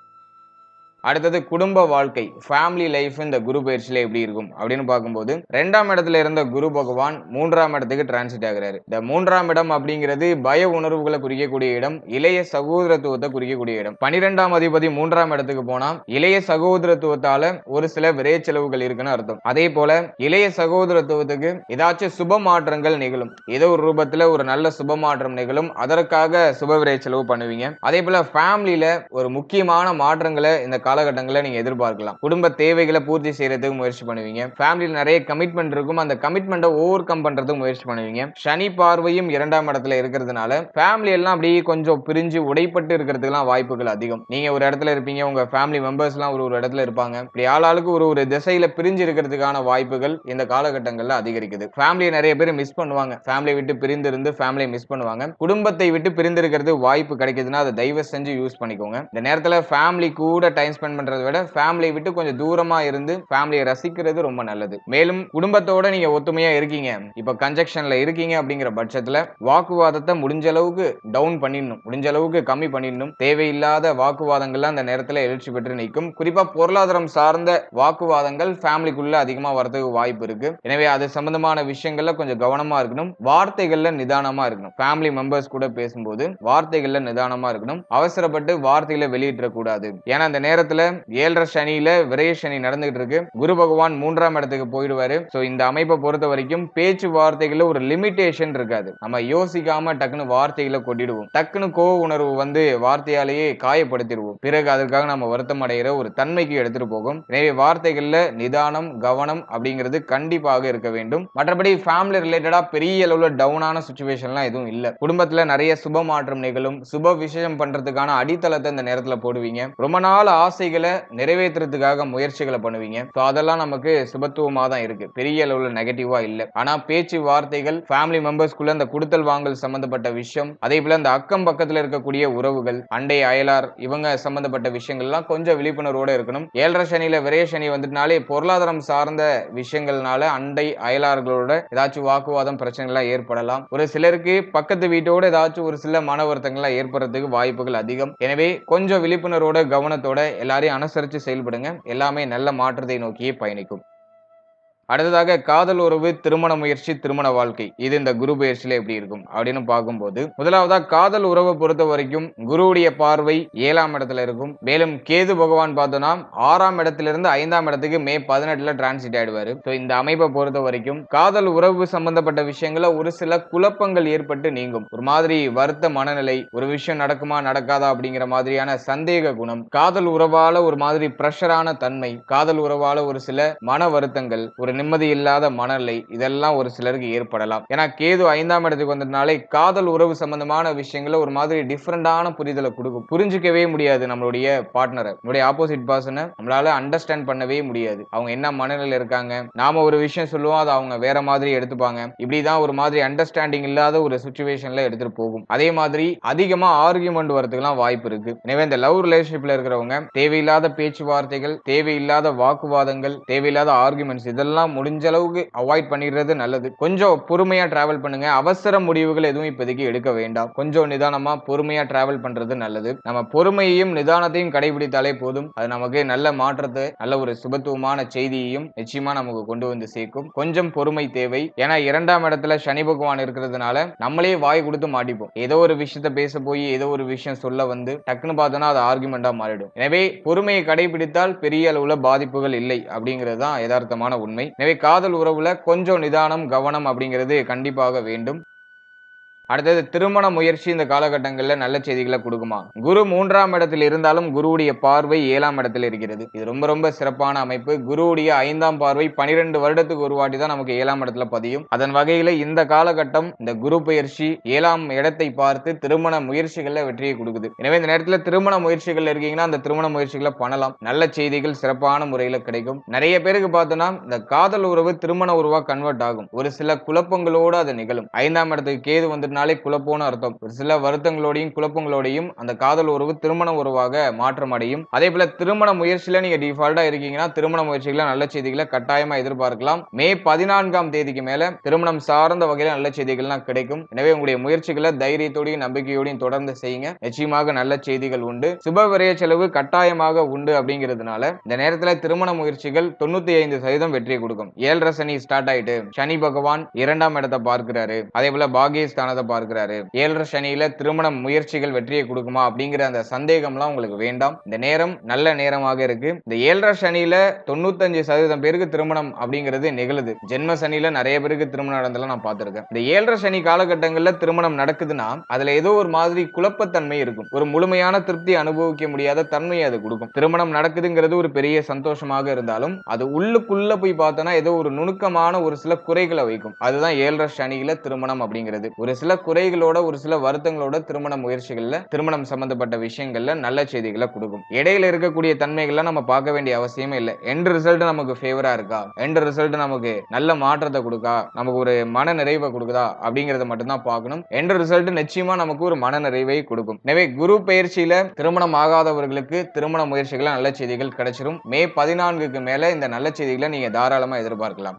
அடுத்தது குடும்ப வாழ்க்கை, ஃபேமிலி லைஃப் இந்த குரு பயிற்சியில எப்படி இருக்கும் அப்படின்னு பார்க்கும்போது 2ஆம் இடத்துல இருந்த குரு பகவான் 3ஆம் இடத்துக்கு டிரான்சிட் ஆகிறாரு. இந்த 3ஆம் இடம் அப்படிங்கிறது பய உணர்வுகளை குறிக்கக்கூடிய இடம், இளைய சகோதரத்துவத்தை குறிக்கக்கூடிய இடம். 12ஆம் அதிபதி 3ஆம் இடத்துக்கு போனா இளைய சகோதரத்துவத்தால ஒரு சில விரைய செலவுகள் இருக்குன்னு அர்த்தம். அதே போல இளைய சகோதரத்துவத்துக்கு ஏதாச்சும் சுப மாற்றங்கள் நிகழும். ஏதோ ஒரு ரூபத்துல ஒரு நல்ல சுப மாற்றம் நிகழும். அதற்காக சுப விரைய செலவு பண்ணுவீங்க. அதே போல ஃபேமிலியில ஒரு முக்கியமான மாற்றங்களை இந்த காலகட்டங்களில் நீங்க எதிர்பார்க்கலாம். குடும்ப தேவைகளை பூர்த்தி செய்யறதுக்கு முயற்சி பண்ணுவீங்க. ஃபேமிலியில் நிறைய கமிட்மெண்ட் இருக்கும். அந்த கமிட்மெண்ட்டை ஓவர் கம் பண்றதுக்கு முயற்சி பண்ணுவீங்க. சனி பார்வையும் 2ஆம் இடத்துல இருக்கிறதுனால ஃபேமிலி எல்லாம் அப்படியே கொஞ்சம் பிரிஞ்சு உடைப்பட்டு இருக்கிறதுக்கெல்லாம் வாய்ப்புகள் அதிகம். நீங்க ஒரு இடத்துல இருப்பீங்க, உங்க ஃபேமிலி மெம்பர்ஸ் எல்லாம் ஒரு இடத்துல இருப்பாங்க. இப்படி ஆளாளுக்கு ஒரு திசையில பிரிஞ்சு இருக்கிறதுக்கான வாய்ப்புகள் இந்த காலகட்டங்கள்ல அதிகரிக்குது. ஃபேமிலியை நிறைய பேர் மிஸ் பண்ணுவாங்க. ஃபேமிலியை விட்டு பிரிந்து இருந்து ஃபேமிலியை மிஸ் பண்ணுவாங்க. குடும்பத்தை விட்டு பிரிந்து இருக்கிறது வாய்ப்பு கிடைக்குதுன்னா அதை தயவு செஞ்சு யூஸ் பண்ணிக்கோங்க. இந்த நேரத்துல ஃபேமிலி கூட டைம் ஸ்பெண்ட் பண்றதை விட ஃபேமிலியை விட்டு கொஞ்சம் தூரமா இருந்து ஃபேமிலியை ரசிக்கிறது ரொம்ப நல்லது. மேலும் குடும்பத்தோட நீங்க ஒத்துமையா இருக்கீங்க, இப்ப கன்ஜெக்ஷன்ல இருக்கீங்க அப்படிங்கிற பட்சத்துல வாக்குவாதத்தை முடிஞ்ச அளவுக்கு டவுன் பண்ணிடணும், முடிஞ்ச அளவுக்கு கம்மி பண்ணிடணும். தேவையில்லாத வாக்குவாதங்கள்லாம் அந்த நேரத்துல எழுச்சி பெற்று நிற்கும். குறிப்பா பொருளாதாரம் சார்ந்த வாக்குவாதங்கள் ஃபேமிலிக்குள்ள அதிகமா வரதுக்கு வாய்ப்பு இருக்கு. எனவே அது சம்பந்தமான விஷயங்கள்ல கொஞ்சம் கவனமா இருக்கணும். வார்த்தைகள்ல நிதானமா இருக்கணும். ஃபேமிலி மெம்பர்ஸ் கூட பேசும்போது வார்த்தைகள்ல நிதானமா இருக்கணும். அவசரப்பட்டு வார்த்தைகளை வெளியிட கூடாது. ஏன்னா அந்த நேரத்துல 7.5 சனியில விரைய சனி நடந்துகிட்டு இருக்கு. குரு பகவான் 3ஆம் இடத்துக்கு போயிடுவாரு. சோ இந்த அமைப்பை பொறுத்த வரைக்கும் பேச்சு வார்த்தைகள்ல ஒரு லிமிடேஷன் இருக்காது. நம்ம யோசிக்காம டக்குன்னு வார்த்தைகளை கொட்டிடுவோம். டக்குன்னு கோவ உணர்வு வந்து வார்த்தையாலேயே காயப்படுத்திடுவோம். பிறகு அதற்காக நம்ம வருத்தம் அடைகிற ஒரு தன்மைக்கு எடுத்துட்டு போகும். எனவே வார்த்தைகள்ல நிதானம், கவனம் அப்படிங்கிறது கண்டிப்பாக இருக்க வேண்டும். மற்றபடி ஃபேமிலி ரிலேட்டடா பெரிய அளவுல டவுனான சிச்சுவேஷன்லாம் எதுவும் இல்ல. குடும்பத்துல நிறைய சுப மாற்றம் நிகழும். சுப விசேஷம் பண்றதுக்கான அடித்தளத்தை இந்த நேரத்துல போடுவீங்க. ரொம்ப நாள் ஆசைகளை நிறைவேற்றுறதுக்காக முயற்சிகளை பண்ணுவீங்க. அதெல்லாம் நமக்கு சுபத்துவமா தான் இருக்கு. பெரிய அளவுல நெகட்டிவா இல்ல. ஆனா பேச்சு வார்த்தைகள், ஃபேமிலி மெம்பர்ஸ்குள்ள அந்த கொடுத்தல் வாங்கல் சம்பந்தப்பட்ட விஷயம், அதே போல அந்த அக்கம் பக்கத்துல இருக்கக்கூடிய உறவுகள், அண்டை அயலார் இவங்க சம்பந்தப்பட்ட விஷயங்கள்லாம் கொஞ்சம் விழிப்புணர்வோட இருக்கணும். 7.5 சனியில விரைய சனி வந்துட்டனாலே பொருளாதாரம் சார்ந்த விஷயங்கள்னால அண்டை அயலார்களோட ஏதாச்சும் வாக்குவாதம் பிரச்சனைகள் ஏற்படலாம். ஒரு சிலருக்கு பக்கத்து வீட்டோட ஏதாச்சும் ஒரு சில மன வருத்தங்கள் ஏற்படுறதுக்கு வாய்ப்புகள் அதிகம். எனவே கொஞ்சம் விழிப்புணர்வோட கவனத்தோட எல்லாரையும் அனுசரித்து செயல்படுங்க. எல்லாமே நல்ல மாற்றத்தை நோக்கியே பயணிக்கும். அடுத்ததாக காதல் உறவு, திருமண முயற்சி, திருமண வாழ்க்கை, இது இந்த குரு பயிற்சியில எப்படி இருக்கும் அப்படின்னு பார்க்கும்போது, முதலாவதா காதல் உறவை பொறுத்த வரைக்கும் குருவுடைய பார்வை 7ஆம் இடத்துல இருக்கும். மேலும் கேது பகவான் பார்த்தோம்னா 6ஆம் இடத்திலிருந்து 5ஆம் இடத்துக்கு மே 18ல டிரான்சிட் ஆயிடுவாரு. இந்த அமைப்பை பொறுத்த வரைக்கும் காதல் உறவு சம்பந்தப்பட்ட விஷயங்கள ஒரு சில குழப்பங்கள் ஏற்பட்டு நீங்கும். ஒரு மாதிரி வருத்த மனநிலை, ஒரு விஷயம் நடக்குமா நடக்காதா அப்படிங்கிற மாதிரியான சந்தேக குணம், காதல் உறவால ஒரு மாதிரி பிரஷரான தன்மை, காதல் உறவால ஒரு சில மன வருத்தங்கள், ஒரு நிம்மதி இல்லாத மனநிலை, இதெல்லாம் ஒரு சிலருக்கு ஏற்படலாம். ஏன்னா கேது 5ஆம் இடத்துக்கு வந்ததுனாலே காதல் உறவு சம்பந்தமான விஷயங்களை ஒரு மாதிரி டிஃபரெண்டான புரிதலை கொடுக்கும். புரிஞ்சுக்கவே முடியாது நம்மளுடைய பார்ட்னரை, நம்மளுடைய ஆப்போசிட் பர்சனை நம்மளால அண்டர்ஸ்டாண்ட் பண்ணவே முடியாது. அவங்க என்ன மனநிலையில இருக்காங்க, நாம ஒரு விஷயம் சொல்லுவோம், அதை அவங்க வேற மாதிரி எடுத்துப்பாங்க. இப்படிதான் ஒரு மாதிரி அண்டர்ஸ்டாண்டிங் இல்லாத ஒரு சிச்சுவேஷன்ல எடுத்துட்டு போகும். அதே மாதிரி அதிகமா ஆர்கியூமெண்ட் வரதுக்கெல்லாம் வாய்ப்பு இருக்கு. எனவே இந்த லவ் ரிலேஷன்ஷிப்ல இருக்கிறவங்க தேவையில்லாத பேச்சுவார்த்தைகள், தேவையில்லாத வாக்குவாதங்கள், தேவையில்லாத ஆர்கியூமெண்ட்ஸ் இதெல்லாம் முடிஞ்ச அளவுக்கு அவாய்ட் பண்ணிடுறது நல்லது. கொஞ்சம் பொறுமையா டிராவல் பண்ணுங்க. அவசர முடிவுகள் எதுவும் இப்போதைக்கு எடுக்க வேண்டாம். கொஞ்சம் நிதானமா பொறுமையா டிராவல் பண்றது நல்லது. நம்ம பொறுமையையும் நிதானத்தையும் கடைபிடித்தாலே போதும். அது நமக்கு நல்ல மாற்றத்தை, நல்ல ஒரு சுபத்துவமான செய்தியையும் நிச்சயமா நமக்கு கொண்டு வந்து சேர்க்கும். கொஞ்சம் பொறுமை தேவை. ஏன்னா 2ஆம் இடத்துல சனி பகவான் இருக்கிறதுனால நம்மளே வாய் கொடுத்து மாட்டிப்போம். ஏதோ ஒரு விஷயத்த பேச போய் ஏதோ ஒரு விஷயம் சொல்ல வந்து டக்குன்னு பார்த்தோம்னா அது ஆர்குமெண்டா மாறிடும். எனவே பொறுமையை கடைபிடித்தால் பெரிய அளவுல பாதிப்புகள் இல்லை அப்படிங்கிறது தான் யதார்த்தமான உண்மை. எனவே காதல் உறவுல கொஞ்சம் நிதானம், கவனம் அப்படிங்கிறது கண்டிப்பாக வேண்டும். அடுத்தது திருமண முயற்சி இந்த காலகட்டங்கள்ல நல்ல செய்திகளை கொடுக்குமா? குரு 3ஆம் இடத்தில் இருந்தாலும் குருவுடைய பார்வை 7ஆம் இடத்தில் இருக்கிறது. இது ரொம்ப ரொம்ப சிறப்பான அமைப்பு. குருவுடைய 5ஆம் பார்வை 12 வருடத்துக்கு ஒரு வாட்டி தான் நமக்கு 7ஆம் இடத்துல பதியும். அதன் வகையில இந்த காலகட்டம் இந்த குரு பயிற்சி 7ஆம் இடத்தை பார்த்து திருமண முயற்சிகள்ல வெற்றியை கொடுக்குது. எனவே இந்த நேரத்துல திருமண முயற்சிகள் இருக்கீங்கன்னா அந்த திருமண முயற்சிகளை பண்ணலாம். நல்ல செய்திகள் சிறப்பான முறையில கிடைக்கும். நிறைய பேருக்கு பார்த்தோம்னா இந்த காதல் உறவு திருமண உறவா கன்வெர்ட் ஆகும். ஒரு சில குழப்பங்களோடு அது நிகழும். 5ஆம் இடத்துக்கு கேது வந்து குழப்பம்னு அர்த்தம். ஒரு சில வருத்தங்களோடையும் குழப்பங்களோடையும் அந்த காதல் உறவு திருமண உறவாக மாற்றம் அடையும். அதே போல திருமண முயற்சியில நீங்க டிஃபால்ட்டா இருக்கீங்கன்னா திருமண முயற்சிகளை நல்ல செய்திகளை கட்டாயமா எதிர்பார்க்கலாம். மே 14ஆம் தேதிக்கு மேல திருமணம் சார்ந்த வகையில நல்ல செய்திகள்லாம் கிடைக்கும். எனவே உங்களுடைய முயற்சிகளை தைரியத்தோடையும் நம்பிக்கையோடையும் தொடர்ந்து செய்யுங்க. நிச்சயமாக நல்ல செய்திகள் உண்டு. சுப விரய செலவு கட்டாயமாக உண்டு அப்படிங்கிறதுனால இந்த நேரத்துல திருமண முயற்சிகள் 95% வெற்றியை கொடுக்கும். 7.5 சனி ஸ்டார்ட் ஆயிட்டு சனி பகவான் 2ஆம் இடத்தை பார்க்கிறாரு. அதே போல பாகியஸ்தானத்தை பார்க்கிறாரு. 7.5 சனியில திருமண முயற்சிகள் வெற்றியை கொடுக்குமா அப்படிங்கிற அந்த சந்தேகம்லாம் உங்களுக்கு வேண்டாம். இந்த நேரம் நல்ல நேரமாக இருக்கு. இந்த 7.5 சனியில 95% பேருக்கு திருமணம் அப்படிங்கிறது நிகழுது. ஜென்ம சனியில நிறைய பேருக்கு திருமணம் நடந்தெல்லாம் நான் பார்த்திருக்கேன். இந்த 7.5 சனி காலகட்டங்கள்ல திருமணம் நடக்குதுன்னா அதுல ஏதோ ஒரு மாதிரி குழப்பத்தன்மை இருக்கும். ஒரு முழுமையான திருப்தி அனுபவிக்க முடியாத தன்மையை அது கொடுக்கும். திருமணம் நடக்குதுங்கிறது ஒரு பெரிய சந்தோஷமாக இருந்தாலும் அது உள்ளுக்குள்ள போய் பார்த்தோன்னா ஏதோ ஒரு நுணுக்கமான ஒரு சில குறைகளை வைக்கும். அதுதான் 7.5 சனியில திருமணம் அப்படிங்கிறது. ஒரு சில குறைகளோட ஒரு சில வருத்தங்களோட திருமண முயற்சிகள்ல திருமணம் சம்பந்தப்பட்ட விஷயங்கள்ல நல்ல செய்திகளை கொடுக்கும். இடையில இருக்கக்கூடிய தன்மைகளை நம்ம பார்க்க வேண்டிய அவசியமே இல்லை. எண்ட் ரிசல்ட் நமக்கு ஃபேவரா இருக்கா, எண்ட் ரிசல்ட் நமக்கு நல்ல மாற்றத்தை கொடுக்கா, நமக்கு ஒரு மன நிறைவை கொடுக்குதா அப்படிங்கறத மட்டும் தான் பார்க்கணும். எண்ட் ரிசல்ட் நிச்சயமா நமக்கு ஒரு மன நிறைவை கொடுக்கும். எனவே குரு பயிற்சியில திருமணம் ஆகாதவர்களுக்கு திருமண முயற்சிகளை நல்ல செய்திகள் கிடைச்சிரும். மே 14க்கு மேல இந்த நல்ல செய்திகளை நீங்க தாராளமா எதிர்பார்க்கலாம்.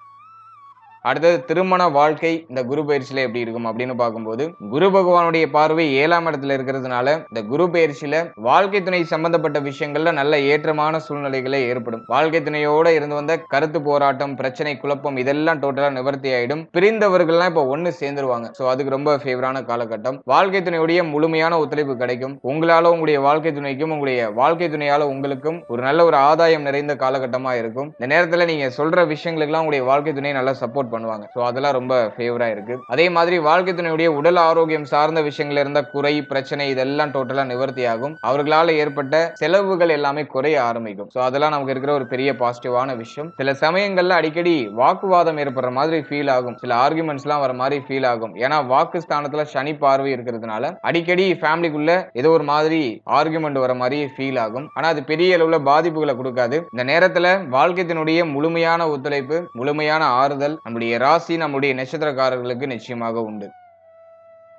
அடுத்தது திருமண வாழ்க்கை இந்த குரு பயிற்சியில எப்படி இருக்கும் அப்படின்னு பார்க்கும்போது குரு பகவானுடைய பார்வை 7ஆம் இடத்துல இருக்கிறதுனால இந்த குரு பயிற்சியில வாழ்க்கை துணை சம்பந்தப்பட்ட விஷயங்கள்ல நல்ல ஏற்றமான சூழ்நிலைகளே ஏற்படும். வாழ்க்கை துணையோட இருந்து வந்த கருத்து போராட்டம், பிரச்சனை, குழப்பம் இதெல்லாம் டோட்டலா நிவர்த்தி ஆயிடும். பிரிந்தவர்கள்லாம் இப்ப ஒண்ணு சேர்ந்துருவாங்க. சோ அதுக்கு ரொம்ப ஃபேவரான காலகட்டம். வாழ்க்கை துணையுடைய முழுமையான ஒத்துழைப்பு கிடைக்கும். உங்களால உங்களுடைய வாழ்க்கை துணைக்கும் உங்களுடைய வாழ்க்கை துணையால உங்களுக்கும் ஒரு நல்ல ஒரு ஆதாயம் நிறைந்த காலகட்டமா இருக்கும். இந்த நேரத்துல நீங்க சொல்ற விஷயங்களுக்கெல்லாம் உங்களுடைய வாழ்க்கை துணை நல்லா சப்போர்ட் பண்ணுவாங்க. சோ அதெல்லாம் ரொம்ப ஃபேவரா இருக்கு. அதே மாதிரி வாழ்க்கை துணையுடைய உடல் ஆரோக்கியம் சார்ந்த விஷயங்கள்ல இருந்த குறை, பிரச்சனை இதெல்லாம் டோட்டலா நிவர்த்தி ஆகும். அவர்களால ஏற்பட்ட செலவுகள் எல்லாமே குறைய ஆரம்பிக்கும். சோ அதெல்லாம் நமக்கு இருக்கிற ஒரு பெரிய பாசிட்டிவான விஷயம். சில சமயங்கள்ல அடிக்கடி வாக்குவாதம் ஏற்படுற மாதிரி ஃபீல் ஆகும். சில ஆர்குமெண்ட்ஸ் எல்லாம் வர மாதிரி ஃபீல் ஆகும். ஏன்னா வாக்கு ஸ்தானத்துல சனி பார்வை இருக்கிறதுனால அடிக்கடி ஃபேமிலிக்குள்ள ஏதோ ஒரு மாதிரி ஆர்குமெண்ட் வர மாதிரி ஃபீல் ஆகும். ஆனா அது பெரிய அளவுல பாதிப்புகளை கொடுக்காது. இந்த நேரத்துல வாழ்க்கையினுடைய முழுமையான ஒத்துழைப்பு, முழுமையான ஆறுதல் நம்முடைய ராசி, நம்முடைய நட்சத்திரக்காரர்களுக்கு நிச்சயமாக உண்டு.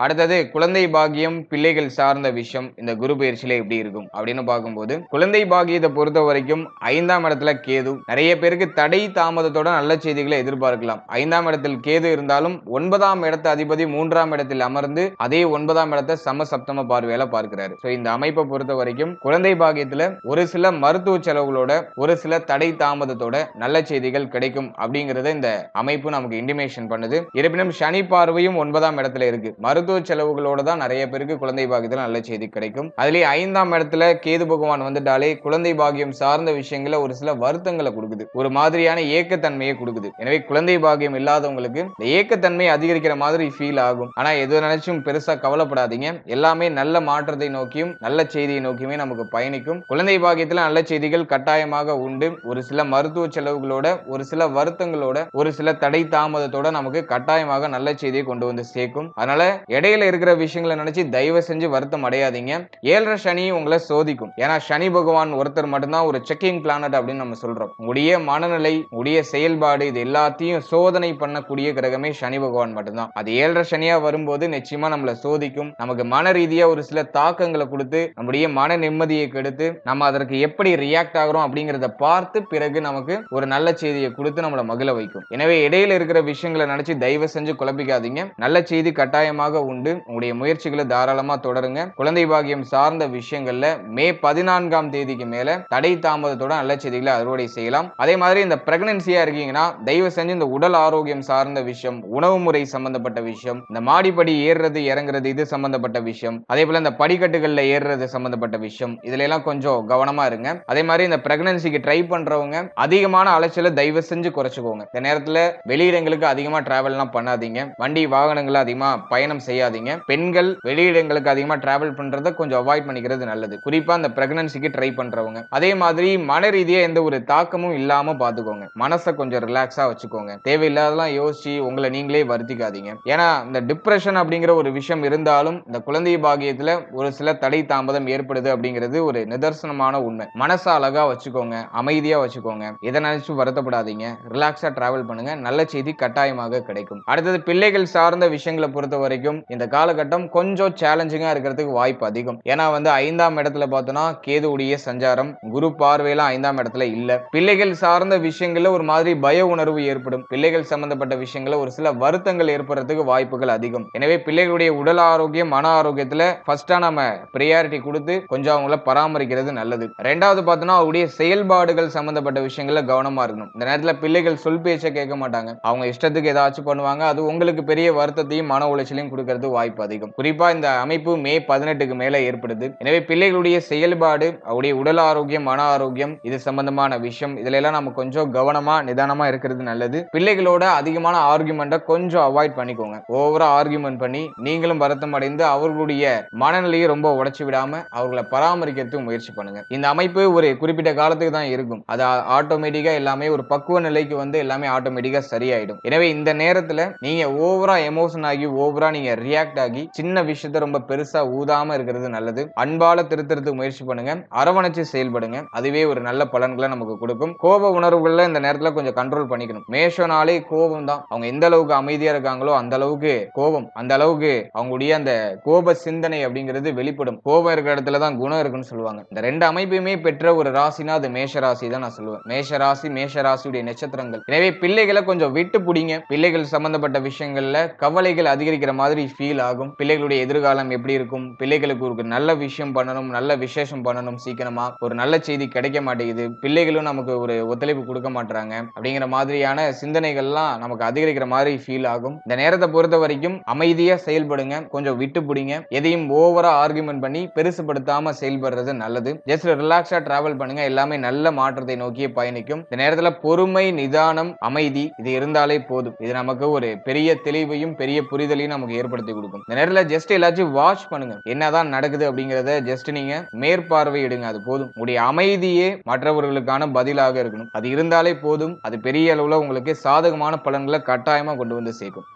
அடுத்தது குழந்தை பாக்கியம், பிள்ளைகள் சார்ந்த விஷயம் இந்த குரு பயிற்சியில எப்படி இருக்கும் அப்படின்னு பார்க்கும்போது குழந்தை பாக்கியத்தை பொறுத்த வரைக்கும் 5ஆம் இடத்துல கேது. நிறைய பேருக்கு தடை தாமதத்தோட நல்ல செய்திகளை எதிர்பார்க்கலாம். 5ஆம் இடத்தில் கேது இருந்தாலும் 9ஆம் இடத்த அதிபதி 3ஆம் இடத்தில் அமர்ந்து அதே 9ஆம் இடத்தை சமசப்தம பார்வையால பார்க்கிறாரு. சோ இந்த அமைப்பை பொறுத்த வரைக்கும் குழந்தை பாக்கியத்துல ஒரு சில மருத்துவ செலவுகளோட ஒரு சில தடை தாமதத்தோட நல்ல செய்திகள் கிடைக்கும் அப்படிங்கறத இந்த அமைப்பு நமக்கு இன்டிமேஷன் பண்ணுது. இருப்பினும் சனி பார்வையும் 9ஆம் இடத்துல இருக்கு. மருத்துவ செலவுகளோட தான் நிறைய பேருக்கு குழந்தை பாக்கியத்துல நல்ல செய்தி கிடைக்கும். அதுலயே 5ஆம் இடத்துல கேது பகவான் வந்துட்டாலே குழந்தை பாக்கியம் சார்ந்த விஷயங்கள ஒரு சில வருத்தங்களை கொடுக்குது. ஒரு மாதிரியான ஏக்கத்தன்மையை கொடுக்குது. எனவே குழந்தை பாக்கியம் இல்லாதவங்களுக்கு இந்த ஏக்கத்தன்மை அதிகரிக்கிற மாதிரி ஃபீல் ஆகும். ஆனா எது நினைச்சும் பெருசா கவலைப்படாதீங்க. எல்லாமே நல்ல மாற்றத்தை நோக்கியும் நல்ல செய்தியை நோக்கியுமே நமக்கு பயணிக்கும். குழந்தை பாக்கியத்துல நல்ல செய்திகள் கட்டாயமாக உண்டு. ஒரு சில மருத்துவ செலவுகளோட ஒரு சில வருத்தங்களோட ஒரு சில தடை தாமதத்தோட நமக்கு கட்டாயமாக நல்ல செய்தியை கொண்டு வந்து சேர்க்கும். அதனால இடையில இருக்கிற விஷயங்களை நினைச்சு தயவு செஞ்சு வருத்தம் அடையாதீங்க. 7.5 சனி உங்களை சோதிக்கும். ஏன்னா சனி பகவான் ஒருத்தர் மட்டும்தான் ஒரு செக்கிங் பிளானட் அப்படின்னு நம்ம சொல்றோம். உங்களுடைய மனநிலை, உங்களுடைய செயல்பாடு இது எல்லாத்தையும் சோதனை பண்ணக்கூடிய கிரகமே சனி பகவான் மட்டும்தான். அது 7.5 சனியா வரும்போது நிச்சயமா நம்மள சோதிக்கும். நமக்கு மன ரீதியா ஒரு சில தாக்கங்களை கொடுத்து நம்முடைய மன நிம்மதியை கெடுத்து நம்ம அதற்கு எப்படி ரியாக்ட் ஆகிறோம் அப்படிங்கறத பார்த்து பிறகு நமக்கு ஒரு நல்ல செய்தியை கொடுத்து நம்மள மகிழ வைக்கும். எனவே இடையில இருக்கிற விஷயங்களை நினைச்சு தயவு செஞ்சு குழப்பிக்காதீங்க. நல்ல செய்தி கட்டாயமாக உண்டு. உங்களுடைய முயற்சிகளை தாராளமா தொடருங்க. குழந்தை பாக்கியம் சார்ந்த விஷயங்கள்ல மே 14ஆம் தேதிக்கு மேல தடை தாமதத்தோட நல்ல செய்திகளை அறுவடை செய்யலாம். அதே மாதிரி இந்த பிரெக்னன்சியா இருக்கீங்கன்னா தயவு செஞ்சு இந்த உடல் ஆரோக்கியம் சார்ந்த விஷயம், உணவு முறை சம்பந்தப்பட்ட விஷயம், இந்த மாடிப்படி ஏறுறது இறங்குறது இது சம்பந்தப்பட்ட விஷயம், அதே போல இந்த படிக்கட்டுகள்ல ஏறுறது சம்பந்தப்பட்ட விஷயம், இதுல எல்லாம் கொஞ்சம் கவனமா இருங்க. அதே மாதிரி இந்த பிரெக்னன்சிக்கு ட்ரை பண்றவங்க அதிகமான அலைச்சலை தயவு செஞ்சு குறைச்சுக்கோங்க. இந்த நேரத்துல வெளியிடங்களுக்கு அதிகமா டிராவல்லாம் பண்ணாதீங்க. வண்டி வாகனங்களை அதிகமா பயணம் செய்யாதீங்க. பெண்கள் வெளியிடங்களுக்கு அதிகமா டிராவல் பண்றதை கொஞ்சம் அவாய்ட் பண்ணிக்கிறது நல்லது. குறிப்பா இந்த பிரெக்னன்சிக்கு ட்ரை பண்றவங்க. அதே மாதிரி மன ரீதியா எந்த ஒரு தாக்கமும் இல்லாம பாத்துக்கோங்க. மனசை கொஞ்சம் ரிலாக்ஸா வச்சுக்கோங்க. தேவையில்லாதெல்லாம் யோசிச்சு உங்களை நீங்களே வருத்திக்காதீங்க. ஏன்னா இந்த டிப்ரெஷன் அப்படிங்கிற ஒரு விஷயம் இருந்தாலும் இந்த குழந்தை பாக்கியத்துல ஒரு சில தடை தாமதம் ஏற்படுது அப்படிங்கிறது ஒரு நிதர்சனமான உண்மை. மனசை அழகா வச்சுக்கோங்க, அமைதியா வச்சுக்கோங்க. எதை நினைச்சு வருத்தப்படாதீங்க. ரிலாக்ஸா டிராவல் பண்ணுங்க. நல்ல செய்தி கட்டாயமாக கிடைக்கும். அடுத்தது பிள்ளைகள் சார்ந்த விஷயங்களை பொறுத்த வரைக்கும் இந்த காலகட்டம் கொஞ்சம் சேலஞ்சிங்கா இருக்கிறதுக்கு வாய்ப்பு அதிகம். ஏன்னா 5ஆம் இடத்துல பார்த்தோம்னா கேதுவுடைய சஞ்சாரம், குரு பார்வையில 5ஆம் இடத்துல இல்ல. பிள்ளைகள் சார்ந்த விஷயங்கள்ல ஒரு மாதிரி பய உணர்வு ஏற்படும். பிள்ளைகள் சம்பந்தப்பட்ட விஷயங்கள்ல ஒரு சில வருத்தங்கள் ஏற்படுறதுக்கு வாய்ப்புகள் அதிகம். எனவே பிள்ளைகளுடைய உடல் ஆரோக்கியம், மன ஆரோக்கியத்துல ஃபர்ஸ்டா நம்ம பிரியாரிட்டி கொடுத்து கொஞ்சம் அவங்கள பராமரிக்கிறது நல்லது. ரெண்டாவது பார்த்தோம்னா அவருடைய செயல்பாடுகள் சம்பந்தப்பட்ட விஷயங்கள்ல கவனமா இருக்கணும். இந்த நேரத்துல பிள்ளைகள் சொல் பேச்சை கேட்க மாட்டாங்க. அவங்க இஷ்டத்துக்கு ஏதாச்சும் பண்ணுவாங்க. அது உங்களுக்கு பெரிய வருத்தத்தையும் மன உளைச்சலையும் கொடுக்கிறது வாய்ப்பு அதிகம். குறிப்பா இந்த அமைப்பு மே 18க்கு மேல ஏற்படுது. எனவே பிள்ளைகளுடைய செயல்பாடு, அவருடைய உடல் ஆரோக்கியம், மன ஆரோக்கியம் இது சம்பந்தமான விஷயம் இதுல எல்லாம் நம்ம கொஞ்சம் கவனமா நிதானமா இருக்கிறது நல்லது. பிள்ளைகளோட அதிகமான ஆர்குமெண்ட்டை கொஞ்சம் அவாய்ட் பண்ணிக்கோங்க. ஓவரா ஆர்குமெண்ட் பண்ணி நீங்களும் வருத்தம் அடைந்து அவர்களுடைய மனநிலையை ரொம்ப உடைச்சு விடாம அவர்களை பராமரிக்கிறதுக்கு முயற்சி பண்ணுங்க. இந்த அமைப்பு ஒரு குறிப்பிட்ட காலத்துக்கு தான் இருக்கும். அது ஆட்டோமேட்டிக்கா எல்லாமே ஒரு பக்குவ நிலைக்கு எல்லாமே ஆட்டோமேட்டிக்கா சரியாயிடும். எனவே இந்த நேரத்துல நீங்க ஓவரா எமோஷன் ஆகி ஓவரா நீங்க ரியாக்ட் ஆகி சின்ன விஷயத்தை ரொம்ப பெருசா ஊதாம இருக்கிறது நல்லது. அன்பால திருத்தறதுக்கு முயற்சி பண்ணுங்க. அரவணைச்சு செயல்படுங்க. அதுவே ஒரு நல்ல பலன்களை நமக்கு கொடுக்கும். கோப உணர்வுகள்ல இந்த நேரத்துல கொஞ்சம் கண்ட்ரோல் பண்ணிக்கணும். மேஷனாலே கோபம் தான். அவங்க எந்த அளவுக்கு அமைதியா இருக்காங்களோ அந்த அளவுக்கு கோபம், அந்த அளவுக்கு அவங்களுடைய அந்த கோப சிந்தனை அப்படிங்கிறது வெளிப்படும். கோபம் இருக்கிற இடத்துல தான் குணம் இருக்குன்னு சொல்லுவாங்க. இந்த ரெண்டு அமைப்பையுமே பெற்ற ஒரு ராசினா அது மேஷ ராசி தான் நான் சொல்லுவேன். மேஷ ராசியுடைய நட்சத்திரங்கள். எனவே பிள்ளைகளை கொஞ்சம் விட்டு பிடிங்க. பிள்ளைகள் சம்பந்தப்பட்ட விஷயங்கள்ல கவலைகள் அதிகரிக்கிற மாதிரி ஃபீல் ஆகும். பிள்ளைகளுடைய எதிர்காலம் எப்படி இருக்கும், பிள்ளைகளுக்கு ஒரு நல்ல விஷயம் பண்ணணும், நல்ல விசேஷம் பண்ணணும், சீக்கிரமா ஒரு நல்ல செய்தி கிடைக்க மாட்டேங்குது, பிள்ளைகளும் நமக்கு ஒரு ஒத்துழைப்பு கொடுக்க மாட்டாங்க அப்படிங்கிற மாதிரியான சிந்தனைகள்லாம் நமக்கு அதிகரிக்கிற மாதிரி ஃபீல் ஆகும். இந்த நேரத்தை பொறுத்த வரைக்கும் அமைதியா செயல்படுங்க. கொஞ்சம் விட்டு பிடிங்க. எதையும் ஓவரா ஆர்குமெண்ட் பண்ணி பெருசுபடுத்தாம செயல்படுறது நல்லது. ஜஸ்ட் ரிலாக்ஸா டிராவல் பண்ணுங்க. எல்லாமே நல்ல மாற்றத்தை நோக்கியே பயணிக்கும். இந்த நேரத்துல பொறுமை, நிதானம், அமைதி இது இருந்தாலே போதும். இது நமக்கு ஒரு பெரிய தெளிவையும் பெரிய புரிதலையும் நமக்கு ஏற்படுத்தி கொடுக்கும். இந்த நேரத்துல ஜஸ்ட் எல்லாத்தையும் வாட்ச் பண்ணுங்க. என்னதான் நடக்குது அப்படிங்கறத ஜஸ்ட் நீங்க மேற்பார்வையிடுங்க. அது போதும். உங்களுடைய அமைதியே மற்றவர்களுக்கான பதிலாக இருக்கணும். அது இருந்தாலே போதும். அது பெரிய அளவுல உங்களுக்கு சாதகமான பலன்களை கட்டாயமா கொண்டு வந்து சேர்க்கும்.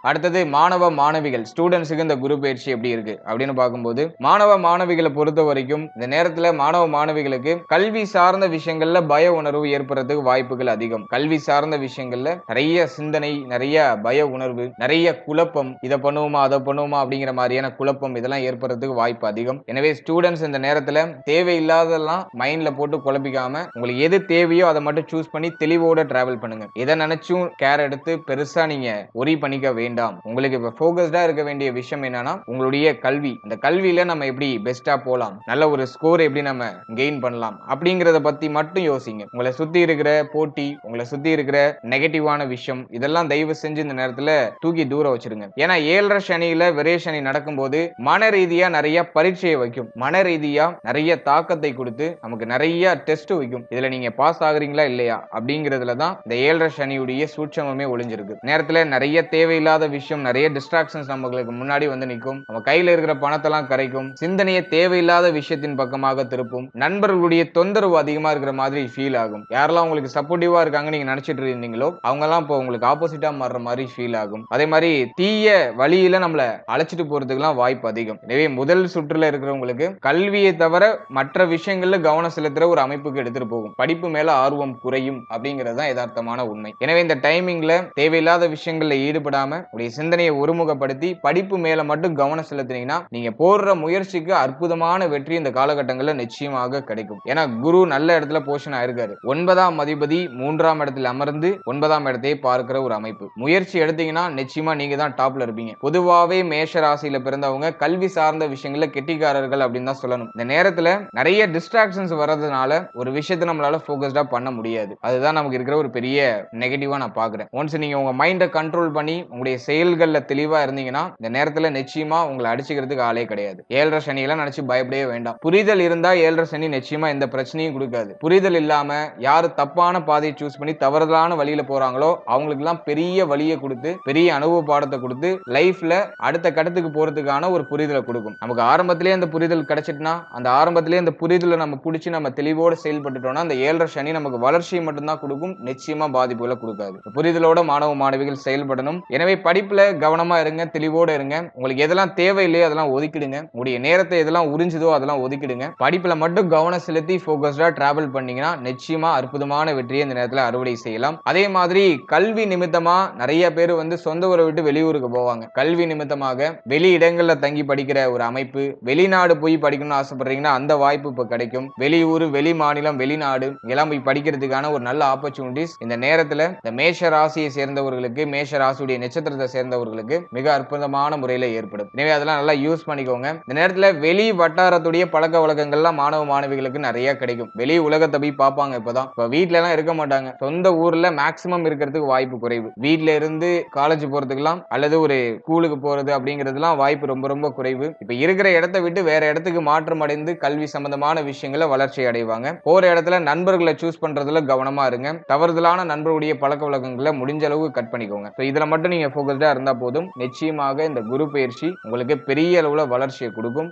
அடுத்தது மாணவ மாணவிகள் ஸ்டூடெண்ட்ஸுக்கு இந்த குரு பயிற்சி எப்படி இருக்கு அப்படின்னு பார்க்கும்போது மாணவ மாணவிகளை பொறுத்த வரைக்கும் இந்த நேரத்துல மாணவ மாணவிகளுக்கு கல்வி சார்ந்த விஷயங்கள்ல பய உணர்வு ஏற்படுறதுக்கு வாய்ப்புகள் அதிகம். கல்வி சார்ந்த விஷயங்கள்ல நிறைய சிந்தனை, நிறைய பய உணர்வு, நிறைய குழப்பம், இதை பண்ணுவோமா அதை பண்ணுவோமா அப்படிங்கிற மாதிரியான குழப்பம் இதெல்லாம் ஏற்படுறதுக்கு வாய்ப்பு அதிகம். எனவே ஸ்டூடெண்ட்ஸ் இந்த நேரத்துல தேவையில்லாதெல்லாம் மைண்ட்ல போட்டு குழப்பிக்காம உங்களுக்கு எது தேவையோ அதை மட்டும் சூஸ் பண்ணி தெளிவோட டிராவல் பண்ணுங்க. எதை நினைச்சும் கேர் எடுத்து பெருசா நீங்க ஒரி பண்ணிக்க வேண்டாம். உங்களுக்கு இப்ப ஃபோக்கஸ்டா இருக்க வேண்டிய விஷயம் என்னன்னா உங்களுடைய கல்வி. அந்த கல்வியில நம்ம எப்படி பெஸ்டா போலாம், நல்ல ஒரு ஸ்கோர் எப்படி நம்ம கெயின் பண்ணலாம் அப்படிங்கறத பத்தி மட்டும் யோசிங்க. உங்களை சுத்தி இருக்கிற போட்டி, உங்களை சுத்தி இருக்கிற நெகட்டிவான விஷயம் இதெல்லாம் தயவு செஞ்சு இந்த நேரத்துல தூக்கி தூர வச்சிருங்க. ஏன்னா 7.5 சனியில விரை சனி நடக்கும்போது மன ரீதியா நிறைய பரீட்சையை வைக்கும். மன ரீதியா நிறைய தாக்கத்தை கொடுத்து நமக்கு நிறைய டெஸ்ட் வைக்கும். இதுல நீங்க பாஸ் ஆகுறீங்களா இல்லையா அப்படிங்கறதுல தான் இந்த 7.5 சனியுடைய சூட்சமே ஒளிஞ்சிருக்கு. நேரத்துல நிறைய தேவையில்லாத தேவையில்லாத விஷயம், நிறைய டிஸ்ட்ராக்ஷன்ஸ் நம்மளுக்கு முன்னாடி வந்து நிற்கும். நம்ம கையில இருக்கிற பணத்தெல்லாம் கரைக்கும். சிந்தனையை தேவையில்லாத விஷயத்தின் பக்கமாக திருப்பும். நண்பர்களுடைய தொந்தரவு அதிகமா இருக்கிற மாதிரி ஃபீல் ஆகும். யாரெல்லாம் உங்களுக்கு சப்போர்ட்டிவா இருக்காங்க நீங்க நினைச்சிட்டு இருந்தீங்களோ அவங்க எல்லாம் இப்போ உங்களுக்கு ஆப்போசிட்டா மாறுற மாதிரி ஃபீல் ஆகும். அதே மாதிரி தீய வழியில நம்மள அழைச்சிட்டு போறதுக்குலாம் வாய்ப்பு அதிகம். எனவே முதல் சுற்றுல இருக்கிறவங்களுக்கு கல்வியை தவிர மற்ற விஷயங்கள்ல கவனம் செலுத்துற ஒரு அமைப்புக்கு எடுத்துட்டு போகும். படிப்பு மேல ஆர்வம் குறையும் அப்படிங்கிறது தான் யதார்த்தமான உண்மை. எனவே இந்த டைமிங்ல தேவையில்லாத விஷயங்கள்ல ஈடுபடாம உங்களுடைய சிந்தனையை ஒருமுகப்படுத்தி படிப்பு மேல மட்டும் கவனம் செலுத்தினீங்கன்னா நீங்க போடுற முயற்சிக்கு அற்புதமான வெற்றி இந்த காலகட்டங்களில் நிச்சயமாக கிடைக்கும். ஏன்னா குரு நல்ல இடத்துல போஷன் ஆயிருக்காரு. 9ஆம் அதிபதி 3ஆம் இடத்தில் அமர்ந்து 9ஆம் இடத்தை பார்க்கிற ஒரு அமைப்பு. முயற்சி எடுத்தீங்கன்னா நிச்சயமா நீங்க தான் டாப்ல இருப்பீங்க. பொதுவாவே மேஷ ராசியில பிறந்தவங்க கல்வி சார்ந்த விஷயங்கள்ல கெட்டிக்காரர்கள் அப்படின்னு தான் சொல்லணும். இந்த நேரத்துல நிறைய டிஸ்ட்ராக்ஷன்ஸ் வர்றதுனால ஒரு விஷயத்தை நம்மளால போக்கஸ்டா பண்ண முடியாது. அதுதான் நமக்கு இருக்கிற ஒரு பெரிய நெகட்டிவா நான் பாக்குறேன். ஒன்ஸ் நீங்க உங்க மைண்டை கண்ட்ரோல் பண்ணி உங்களுடைய செயல்கள்ல தெளிவா இருந்தீங்கன்னா இந்த நேரத்துல நிச்சயமா உங்களை அடிச்சுக்கிறதுக்கு ஆளே கிடையாது. 7.5 சனியெல்லாம் நினைச்சு பயப்படவே வேண்டாம். புரிதல் இருந்தா 7.5 சனி நிச்சயமா எந்த பிரச்சனையும் கொடுக்காது. புரிதல் இல்லாம யாரு தப்பான பாதையை சூஸ் பண்ணி தவறுதலான வழியில போறாங்களோ அவங்களுக்கு எல்லாம் பெரிய வழியை கொடுத்து பெரிய அனுபவ பாடத்தை கொடுத்து லைஃப்ல அடுத்த கட்டத்துக்கு போறதுக்கான ஒரு புரிதலை கொடுக்கும். நமக்கு ஆரம்பத்திலேயே அந்த புரிதல் கிடைச்சிட்டுனா அந்த ஆரம்பத்திலேயே அந்த புரிதலை நம்ம பிடிச்சி நம்ம தெளிவோட செயல்பட்டுட்டோம்னா அந்த 7.5 சனி நமக்கு வளர்ச்சியை மட்டும்தான் கொடுக்கும். நிச்சயமா பாதிப்புகளை கொடுக்காது. புரிதலோட மாணவ மாணவிகள் செயல்படணும். எனவே படிப்புல கவனமா இருங்க, தெளிவோட இருங்க. உங்களுக்கு எதெல்லாம் தேவையில்லையோ அதெல்லாம் ஒதுக்கிடுங்க. உங்களுடைய நேரத்தை எதெல்லாம் உறிஞ்சுதோ அதெல்லாம் ஒதுக்கிடுங்க. படிப்புல மட்டும் கவனம் செலுத்தி போக்கஸ்டா டிராவல் பண்ணீங்கன்னா நிச்சயமா அற்புதமான வெற்றியை இந்த நேரத்தில் அறுவடை செய்யலாம். அதே மாதிரி கல்வி நிமித்தமா நிறைய பேர் வந்து சொந்த ஊரை விட்டு வெளியூருக்கு போவாங்க. கல்வி நிமித்தமாக வெளி இடங்கள்ல தங்கி படிக்கிற ஒரு அமைப்பு, வெளிநாடு போய் படிக்கணும்னு ஆசைப்படுறீங்கன்னா அந்த வாய்ப்பு இப்ப கிடைக்கும். வெளியூர், வெளி மாநிலம், வெளிநாடு எல்லாம் போய் படிக்கிறதுக்கான ஒரு நல்ல ஆப்பர்ச்சுனிட்டிஸ் இந்த நேரத்துல இந்த மேஷ ராசியை சேர்ந்தவர்களுக்கு, மேஷ ராசியுடைய நட்சத்திரத்தை சேர்ந்தவர்களுக்கு மிக அற்புதமான முறையில ஏற்படும். எனவே அதெல்லாம் நல்லா யூஸ் பண்ணிக்கோங்க. இந்த நேரத்துல வெளி வட்டாரத்துடைய பழக்க வழக்கங்கள்லாம் மாணவ மாணவிகளுக்கு நிறைய கிடைக்கும். வெளி உலகத்தை போய் பார்ப்பாங்க. இப்ப வீட்ல எல்லாம் இருக்க மாட்டாங்க. சொந்த ஊர்ல மேக்சிமம் இருக்கிறதுக்கு வாய்ப்பு குறைவு. வீட்ல இருந்து காலேஜ் போறதுக்கெல்லாம் அல்லது ஒரு ஸ்கூலுக்கு போறது அப்படிங்கிறதுலாம் வாய்ப்பு ரொம்ப ரொம்ப குறைவு. இப்ப இருக்கிற இடத்தை விட்டு வேற இடத்துக்கு மாற்றம் அடைந்து கல்வி சம்பந்தமான விஷயங்களை வளர்ச்சி அடைவாங்க. போற இடத்துல நண்பர்களை சூஸ் பண்றதுல கவனமா இருங்க. தவறுதலான நண்பர்களுடைய பழக்க வழக்கங்களை முடிஞ்ச அளவு கட் பண்ணிக்கோங்க. இதுல மட்டும் நீங்க போக்கஸ்டா இருந்தா போதும். நிச்சயமாக இந்த குரு பயிற்சி உங்களுக்கு பெரிய அளவுல வளர்ச்சியை கொடுக்கும்.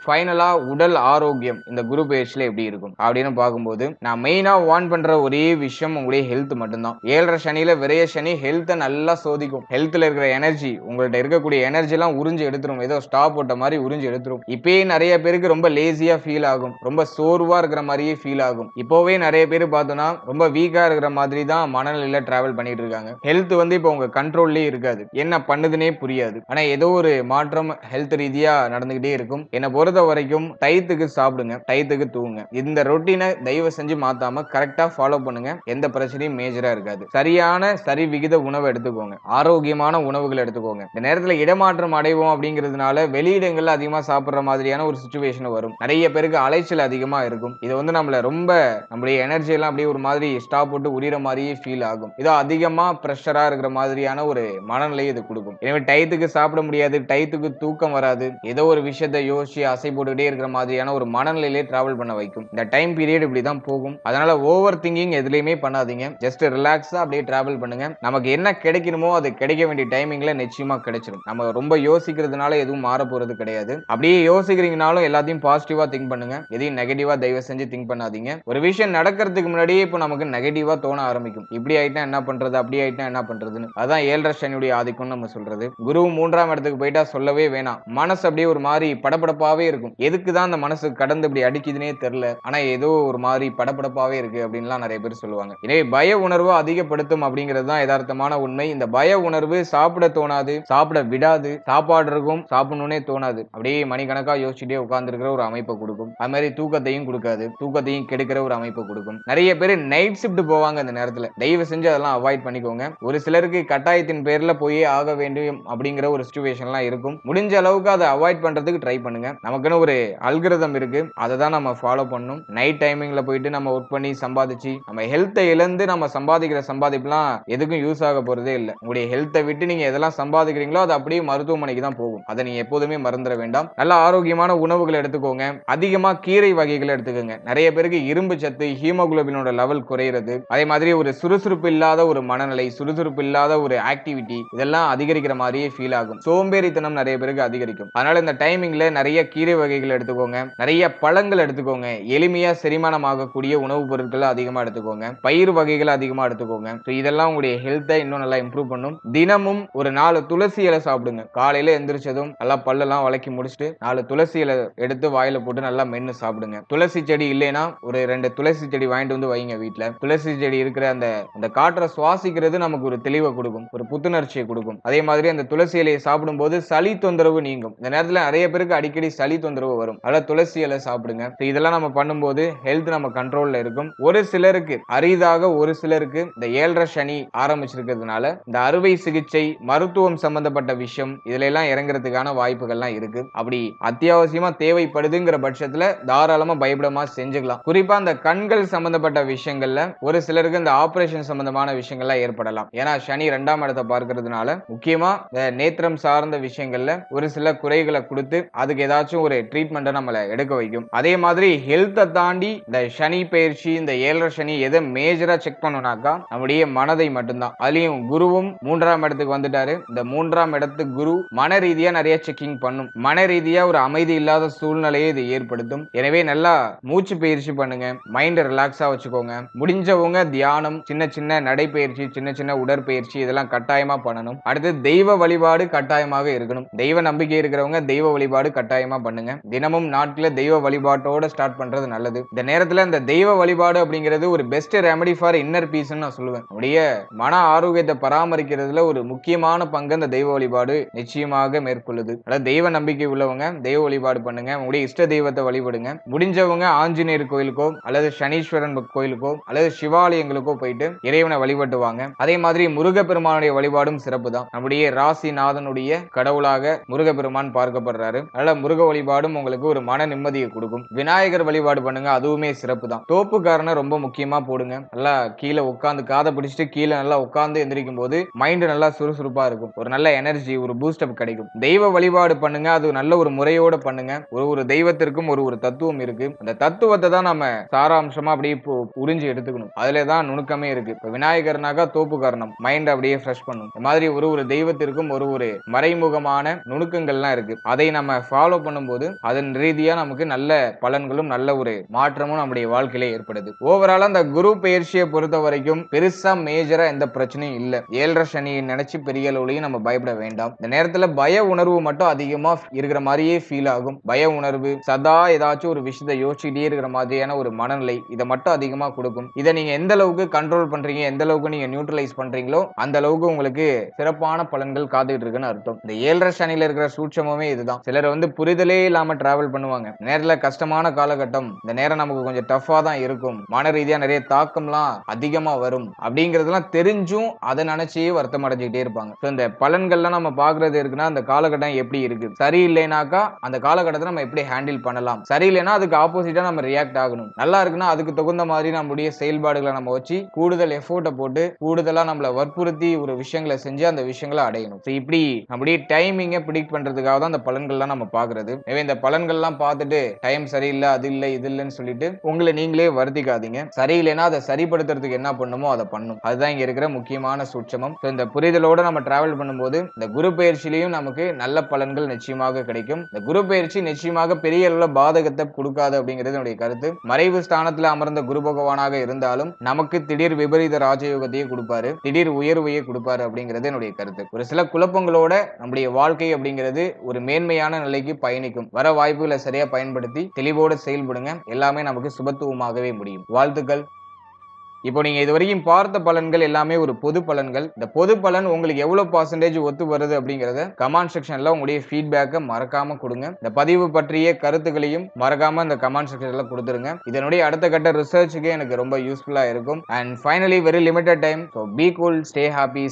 ஃபைனலா உடல் ஆரோக்கியம் இந்த குரு பயிற்சியில எப்படி இருக்கும் அப்படின்னு பார்க்கும்போது நான் மெயினா வார்ன் பண்ற ஒரே விஷயம் உங்களுடைய ஹெல்த் மட்டும்தான். 7.5 சனியில விரைய சனி ஹெல்த்தை நல்லா சோதிக்கும். ஹெல்த்ல இருக்கிற எனர்ஜி, உங்கள்ட்ட இருக்கக்கூடிய எனர்ஜி எல்லாம் உறிஞ்சு எடுத்துரும். ஏதோ ஸ்டாப் போட்ட மாதிரி உறிஞ்சு எடுத்துரும். இப்பயே நிறைய பேருக்கு ரொம்ப லேசியா ஃபீல் ஆகும். ரொம்ப சோர்வா இருக்கிற மாதிரியே ஃபீல் ஆகும். இப்போவே நிறைய பேர் பார்த்தோம்னா ரொம்ப வீக்கா இருக்கிற மாதிரி தான் மனநிலையில டிராவல் பண்ணிட்டு இருக்காங்க. ஹெல்த் வந்து இப்போ உங்க கண்ட்ரோல்லயே இருக்காது. என்ன பண்ணுதுன்னே புரியாது. ஆனா ஏதோ ஒரு மாற்றம் ஹெல்த் ரீதியா நடந்துகிட்டே இருக்கும். என்ன பொறுத்த வரைக்கும் டயத்துக்கு சாப்பிடுங்க, டயத்துக்கு தூங்குங்க. இந்த ரொட்டீனை தயவு செஞ்சு மாத்தாம கரெக்டா ஃபாலோ பண்ணுங்க. எந்த பிரச்சனையும் மேஜரா இருக்காது. சரியான சரி விகித உணவை எடுத்துக்கோங்க. ஆரோக்கியமான உணவுகள் எடுத்துக்கோங்க. இந்த நேரத்துல இடமாற்றம் அடைவோம் அப்படிங்கிறதுனால வெளியிடங்கள்ல அதிகமா சாப்பிடுற மாதிரியான ஒரு சிச்சுவேஷன் வரும். நிறைய பேருக்கு அலைச்சல் அதிகமா இருக்கும். இது வந்து நம்மளுடைய எனர்ஜி எல்லாம் அப்படியே ஒரு மாதிரி ஸ்டாப் போட்டு உரிகிற மாதிரியே ஃபீல் ஆகும். இதோ அதிகமா பிரஷரா இருக்கிற மாதிரியான ஒரு மனநிலையை இது கொடுக்கும். எனவே டயத்துக்கு சாப்பிட முடியாது, டயத்துக்கு தூக்கம் வராது. ஏதோ ஒரு விஷயத்தை யோசிச்சு அசை போட்டுக்கிட்டே இருக்கிற மாதிரியான ஒரு மனநிலையிலே டிராவல் பண்ண வைக்கும். இந்த டைம் பீரியட் இப்படி தான் போகும். அதனால ஓவர் திங்கிங் எதுலையுமே பண்ணாதீங்க. ஜஸ்ட் ரிலாக்ஸா அப்படியே டிராவல் பண்ணுங்க. நமக்கு என்ன கிடைக்கணுமோ அது கிடைக்க வேண்டிய டைமிங்ல நிச்சயமா கிடைச்சிடும். நம்ம ரொம்ப யோசிக்கிறதுனால எதுவும் மாற போறது கிடையாது. அப்படியே யோசிக்கிறீங்கனாலும் எல்லாத்தையும் பாசிட்டிவா திங்க் பண்ணுங்க. எதையும் நெகட்டிவா தயவு செஞ்சு திங்க் பண்ணாதீங்க. ஒரு விஷயம் நடக்கிறதுக்கு முன்னாடியே இப்போ நமக்கு நெகட்டிவா தோண ஆரம்பிக்கும். இப்படி ஆயிட்டா என்ன பண்றது, அப்படி ஆயிட்டா என்ன பண்றதுன்னு. அதான் 7.5 சனியுடைய ஆதிக்கம் நம்ம சொல்றது. குரு 3ஆம் இடத்துக்கு போயிட்டா சொல்லவே வேணாம். மனசு அப்படியே ஒரு மாதிரி படபடப்பாவே இருக்கும். எதுக்குதான் அந்த மனசு கடந்து இப்படி அடிக்குதுன்னே தெரியல, ஆனா ஏதோ ஒரு மாதிரி படபடப்பாவே இருக்கு அப்படின்லாம் நிறைய பேர் சொல்லுவாங்க. எனவே பய உணர்வு அதிகப்படுத்தும் அப்படிங்கிறது தான் யதார்த்தமான உண்மை. இந்த பய உணர்வு சாப்பிட தோணாது, சாப்பிட விடாது, சாப்பாடு இருக்கும் சாப்பிடணும்னே தோணாது. அப்படியே மணிக்கணக்கா யோசிச்சுட்டே உட்கார்ந்து இருக்கிற ஒரு அமைப்பை கொடுக்கும். அது மாதிரி தூக்கத்தையும் கொடுக்காது, தூக்கத்தையும் கெடுக்கிற ஒரு அமைப்பை கொடுக்கும். நிறைய பேர் நைட் ஷிப்ட் போவாங்க. இந்த நேரத்துல தயவு செஞ்சு அதெல்லாம் அவாய்ட் பண்ணிக்கோங்க. ஒரு சிலருக்கு கட்டாயத்தின் பேர்ல போயே ஆக வேண்டும் அப்படிங்கிற ஒரு சிச்சுவேஷன்லாம் இருக்கும். முடிஞ்ச அளவுக்கு அதை அவாய்ட் பண்றதுக்கு ட்ரை பண்ணுங்க. நம்ம நமக்குன்னு ஒரு அல்கிரிதம் இருக்கு, அதை தான் நம்ம ஃபாலோ பண்ணணும். நைட் டைமிங்ல போயிட்டு நம்ம ஒர்க் பண்ணி சம்பாதிச்சு நம்ம ஹெல்த்தை இழந்து நம்ம சம்பாதிக்கிற சம்பாதிப்புலாம் எதுக்கும் யூஸ் ஆக போறதே இல்லை. உங்களுடைய ஹெல்த்தை விட்டு நீங்க எதெல்லாம் சம்பாதிக்கிறீங்களோ அது அப்படியே மருத்துவமனைக்கு தான் போகும். அதை நீங்க எப்போதுமே மறந்துட வேண்டாம். நல்ல ஆரோக்கியமான உணவுகளை எடுத்துக்கோங்க. அதிகமா கீரை வகைகளை எடுத்துக்கோங்க. நிறைய பேருக்கு இரும்பு சத்து, ஹீமோகுளோபினோட லெவல் குறையிறது, அதே மாதிரி ஒரு சுறுசுறுப்பு இல்லாத ஒரு மனநிலை, சுறுசுறுப்பு இல்லாத ஒரு ஆக்டிவிட்டி இதெல்லாம் அதிகரிக்கிற மாதிரியே ஃபீல் ஆகும். சோம்பேறித்தனம் நிறைய பேருக்கு அதிகரிக்கும். அதனால இந்த டைமிங்ல நிறைய கீரை வகைகள் எடுத்துக்கோங்க, நிறைய பழங்கள் எடுத்துக்கோங்க, எளிமையா செரிமானம் ஆகக்கூடிய உணவுப் பொருட்களை அதிகமா எடுத்துக்கோங்க, பயிர் வகைகளை அதிகமா எடுத்துக்கோங்க. இதெல்லாம் உங்களுடைய ஹெல்த்தை இன்னும் நல்லா இம்ப்ரூவ் பண்ணும். தினமும் ஒரு 4 துளசி இலை சாப்பிடுங்க. காலையில எந்திரிச்சதும் நல்லா பல்லெல்லாம் வளைக்கி முடிச்சுட்டு 4 துளசி இலை எடுத்து வாயில போட்டு நல்லா மென்னு சாப்பிடுங்க. துளசி செடி இல்லைன்னா ஒரு 2 துளசி செடி வாங்கிட்டு வந்து வைங்க வீட்டுல. துளசி செடி இருக்கிற அந்த காற்றை சுவாசிக்கிறது நமக்கு ஒரு தெளிவை கொடுக்கும், ஒரு புத்துணர்ச்சியை கொடுக்கும். அதே மாதிரி அந்த துளசி இலையை சாப்பிடும் போது சளி தொந்தரவு நீங்கும். இந்த நேரத்துல நிறைய பேருக்கு அடிக்கடி சளி தொந்தரவு வரும், அதனால துளசி இலை சாப்பிடுங்க. இதெல்லாம் நம்ம பண்ணும்போது ஹெல்த் நம்ம கண்ட்ரோல்ல இருக்கும். ஒரு சிலருக்கு அரிதாக ஒரு சிலருக்கு இந்த 7.5 சனி ஆரம்பிச்சிருக்கிறதுனால இந்த அறுவை சிகிச்சை மருத்துவம் சம்பந்தப்பட்ட விஷயம் இதுல எல்லாம் இறங்குறதுக்கான வாய்ப்புகள்லாம் இருக்கு. அப்படி அத்தியாவசியமா தேவைப்படுதுங்கிற பட்சத்துல தாராளமா பயப்படமா செஞ்சுக்கலாம். குறிப்பா அந்த கண்கள் சம்பந்தப்பட்ட விஷயங்கள்ல ஒரு சிலருக்கு இந்த ஆபரேஷன் சம்பந்தமான விஷயங்கள்லாம் ஏற்படலாம். ஏன்னா சனி 2ஆம் இடத்தை பார்க்கிறதுனால முக்கியமா நேத்திரம் சார்ந்த விஷயங்கள்ல ஒரு சில குறைகளை கொடுத்து அதுக்கு ஏதாச்சும் ஒரு ட்ரீட்மெண்ட்டை நம்மள எடுக்க வைக்கும். அதே மாதிரி ஹெல்த்தை தாண்டி இந்த சனி பயிற்சி, இந்த 7.5 சனி எதை மேஜரா செக் பண்ணணும்னாக்கா நம்முடைய மனதை மட்டும்தான். அதுலயும் குருவும் 3ஆம் இடத்துக்கு வந்துட்டாரு. இந்த 3ஆம் இடத்துக்கு குரு மன ரீதியா நிறைய செக்கிங் பண்ணும். மன ரீதியா ஒரு அமைதி இல்லாத சூழ்நிலையை இது ஏற்படுத்தும். எனவே நல்லா மூச்சு பயிற்சி பண்ணுங்க, மைண்ட் ரிலாக்ஸா வச்சுக்கோங்க. முடிஞ்சவங்க தியானம், சின்ன சின்ன நடைப்பயிற்சி, சின்ன சின்ன உடற்பயிற்சி இதெல்லாம் கட்டாயமா பண்ணணும். அடுத்து தெய்வ வழிபாடு கட்டாயமாக இருக்கணும். தெய்வ நம்பிக்கை இருக்கிறவங்க தெய்வ வழிபாடு கட்டாயமா பண்ணுங்க. தினமும் நாட்கள தெய்வ வழிபாட்டோட ஸ்டார்ட் பண்றது நல்லது. இந்த நேரத்துல இந்த தெய்வ வழிபாடு அப்படிங்கிறது ஒரு best remedy for inner piece நான் சொல்லுவேன். அப்படியே மன ஆரோக்கியத்தை பராமரிக்கிறதுல ஒரு முக்கியமான பங்கு அந்த தெய்வ வழிபாடு நிச்சயமாக மேற்கொள்ளுது. அதாவது தெய்வ நம்பிக்கை உள்ளவங்க தெய்வ வழிபாடு பண்ணுங்க. உங்களுடைய இஷ்ட தெய்வத்தை வழிபடுங்க. முடிஞ்சவங்க ஆஞ்சநேயர் கோயிலுக்கோ அல்லது சனீஸ்வரன் கோயிலுக்கோ அல்லது சிவாலயங்களுக்கோ போயிட்டு இறைவனை வழிபட்டுவாங்க. அதே மாதிரி முருகப்பெருமானுடைய வழிபாடும் சிறப்பு தான். நம்முடைய ராசிநாதனுடைய கடவுளாக முருகப்பெருமான் பார்க்கப்படுறாரு. அதனால முருக வழிபாடும் உங்களுக்கு ஒரு மன நிம்மதியை கொடுக்கும். விநாயகர் வழிபாடு பண்ணுங்க, அதுவுமே சிறப்பு தான். தோப்புக்காரனை ரொம்ப முக்கியமா போடுங்க. நல்லா கீழே உட்காந்து காதை பிடிச்சிட்டு கீழே நல்லா உட்கார்ந்து எந்திரிக்கும் போது மைண்ட் நல்லா சுறுசுறுப்பா இருக்கும். ஒரு நல்ல எனர்ஜி, ஒரு பூஸ்டப் கிடைக்கும். தெய்வ வழிபாடு பண்ணுங்க, அது நல்ல ஒரு முறையோட பண்ணுங்க. ஒரு தெய்வத்திற்கும் ஒரு தத்துவம் இருக்கு. அந்த தத்துவத்தை தான் நம்ம சாராம்சமா அப்படியே புரிஞ்சு எடுத்துக்கணும். அதுலதான் நுணுக்கமே இருக்கு. இப்ப விநாயகர்னாக்கா தோப்பு காரணம், மைண்ட் அப்படியே ஃப்ரெஷ் பண்ணும். இந்த மாதிரி ஒரு தெய்வத்திற்கும் ஒரு மறைமுகமான நுணுக்கங்கள்லாம் இருக்கு. அதை நம்ம ஃபாலோ பண்ணும்போது அதன் ரீதியா நமக்கு நல்ல பலன்களும் நல்ல ஒரு மாற்றமும் நம்முடைய வாழ்க்கையில ஏற்படுது. ஓவராலா அந்த குரு பயிற்சியை பொறுத்த வரைக்கும் பெருசா மேஜரா எந்த பிரச்சனையும் இல்ல. 7.5 சனியை நினைச்சு பெரிய அளவுலையும் நம்ம பயப்பட வேண்டாம். இந்த நேரத்துல பய உணர்வு மட்டும் அதிகமா இருக்கிற மாதிரியே ஃபீல் ஆகும். பய உணர்வு, சதா ஏதாச்சும் ஒரு விஷயத்தை யோசிச்சுட்டே இருக்கிற மாதிரியான ஒரு மனநிலை, இதை மட்டும் அதிகமா கொடுக்கும். இதை நீங்க எந்த அளவுக்கு கண்ட்ரோல் பண்றீங்க, எந்த அளவுக்கு நீங்க நியூட்ரலைஸ் பண்றீங்களோ அந்த அளவுக்கு உங்களுக்கு சிறப்பான பலன்கள் காத்துக்கிட்டு இருக்குன்னு அர்த்தம். இந்த 7.5 சனியில இருக்கிற சூட்சமே இதுதான். சிலர் புரிதலே இல்லாம டிராவல் பண்ணுவாங்க. நேரத்துல கஷ்டமான காலகட்டம், இந்த நேரம் நமக்கு கொஞ்சம் டஃபா தான் இருக்கும், மன ரீதியா நிறைய தாக்கம்லாம் அதிகமா வரும் அப்படிங்கறதெல்லாம் தெரிஞ்சும் அதை நினைச்சே வருத்தம் அடைஞ்சுக்கிட்டே இருப்பாங்க. இந்த பலன்கள்லாம் நம்ம பாக்குறது இருக்குன்னா அந்த காலகட்டம் எப்படி இருக்கு, சரியில்லைனாக்கா அந்த காலகட்டத்தை நம்ம எப்படி ஹேண்டில் பண்ணலாம், சரியில்லைன்னா அதுக்கு ஆப்போசிட்டா நம்ம ரியாக்ட் ஆகணும், நல்லா இருக்குன்னா அதுக்கு தகுந்த மாதிரி நம்மளுடைய செயல்பாடுகளை நம்ம வச்சு கூடுதல் எஃபோர்ட்டை போட்டு கூடுதலா நம்மள வற்புறுத்தி ஒரு விஷயங்களை செஞ்சு அந்த விஷயங்களை அடையணும். இப்படி நம்மளுடைய டைமிங்கை ப்ரிடிக்ட் பண்றதுக்காக தான் அந்த பலன்கள்லாம் நம்ம பாக்குறது. எனவே இந்த பலன்கள்லாம் பார்த்துட்டு டைம் சரியில்லை, அது இல்லை இது இல்லைன்னு சொல்லிட்டு உங்களை நீங்களே வருத்திக்காதீங்க. சரியில்லைன்னா அதை சரிப்படுத்துறதுக்கு என்ன பண்ணுமோ அதை பண்ணும். அதுதான் இங்க இருக்கிற முக்கியமான சூட்சமம். இந்த புரிதலோட நம்ம டிராவல் பண்ணும்போது இந்த குரு பயிற்சியிலையும் நமக்கு நல்ல பலன்கள் நிச்சயமாக கிடைக்கும். இந்த குரு பயிற்சி நிச்சயமாக பெரிய அளவுல பாதகத்தை கொடுக்காது அப்படிங்கிறது என்னுடைய கருத்து. மறைவு ஸ்தானத்துல அமர்ந்த குரு பகவானாக இருந்தாலும் நமக்கு திடீர் விபரீத ராஜயோகத்தையே கொடுப்பாரு, திடீர் உயர்வையே கொடுப்பாரு அப்படிங்கிறது என்னுடைய கருத்து. ஒரு சில குழப்பங்களோட நம்முடைய வாழ்க்கை அப்படிங்கிறது ஒரு மேன்மையான நிலைக்கு பயணிக்கும். வர வாய்ப்புகளை சரியா பயன்படுத்தி தெளிவோடு செயல்படுங்க. எல்லாமே நமக்கு சுபத்துவமாகவே முடியும். வாழ்த்துக்கள். இப்போ நீங்க இதுவரைக்கும் பார்த்த பலன்கள் எல்லாமே ஒரு பொது பலன்கள். இந்த பொது பலன் உங்களுக்கு எவ்வளவு பர்சன்டேஜ் ஒத்து வருது அப்படிங்கறத கமெண்ட் செக்ஷன்ல உங்களுடைய ஃபீட்பேக்கை மறக்காம கொடுங்க. இந்த பதிவு பற்றிய கருத்துக்களையும் மறக்காம இந்த கமெண்ட் செக்ஷன்ல கொடுத்துருங்க. இதனுடைய அடுத்த கட்ட ரிசர்ச்சுக்கு எனக்கு ரொம்ப யூஸ்ஃபுல்லா இருக்கும். And finally very limited time. So be cool, stay happy.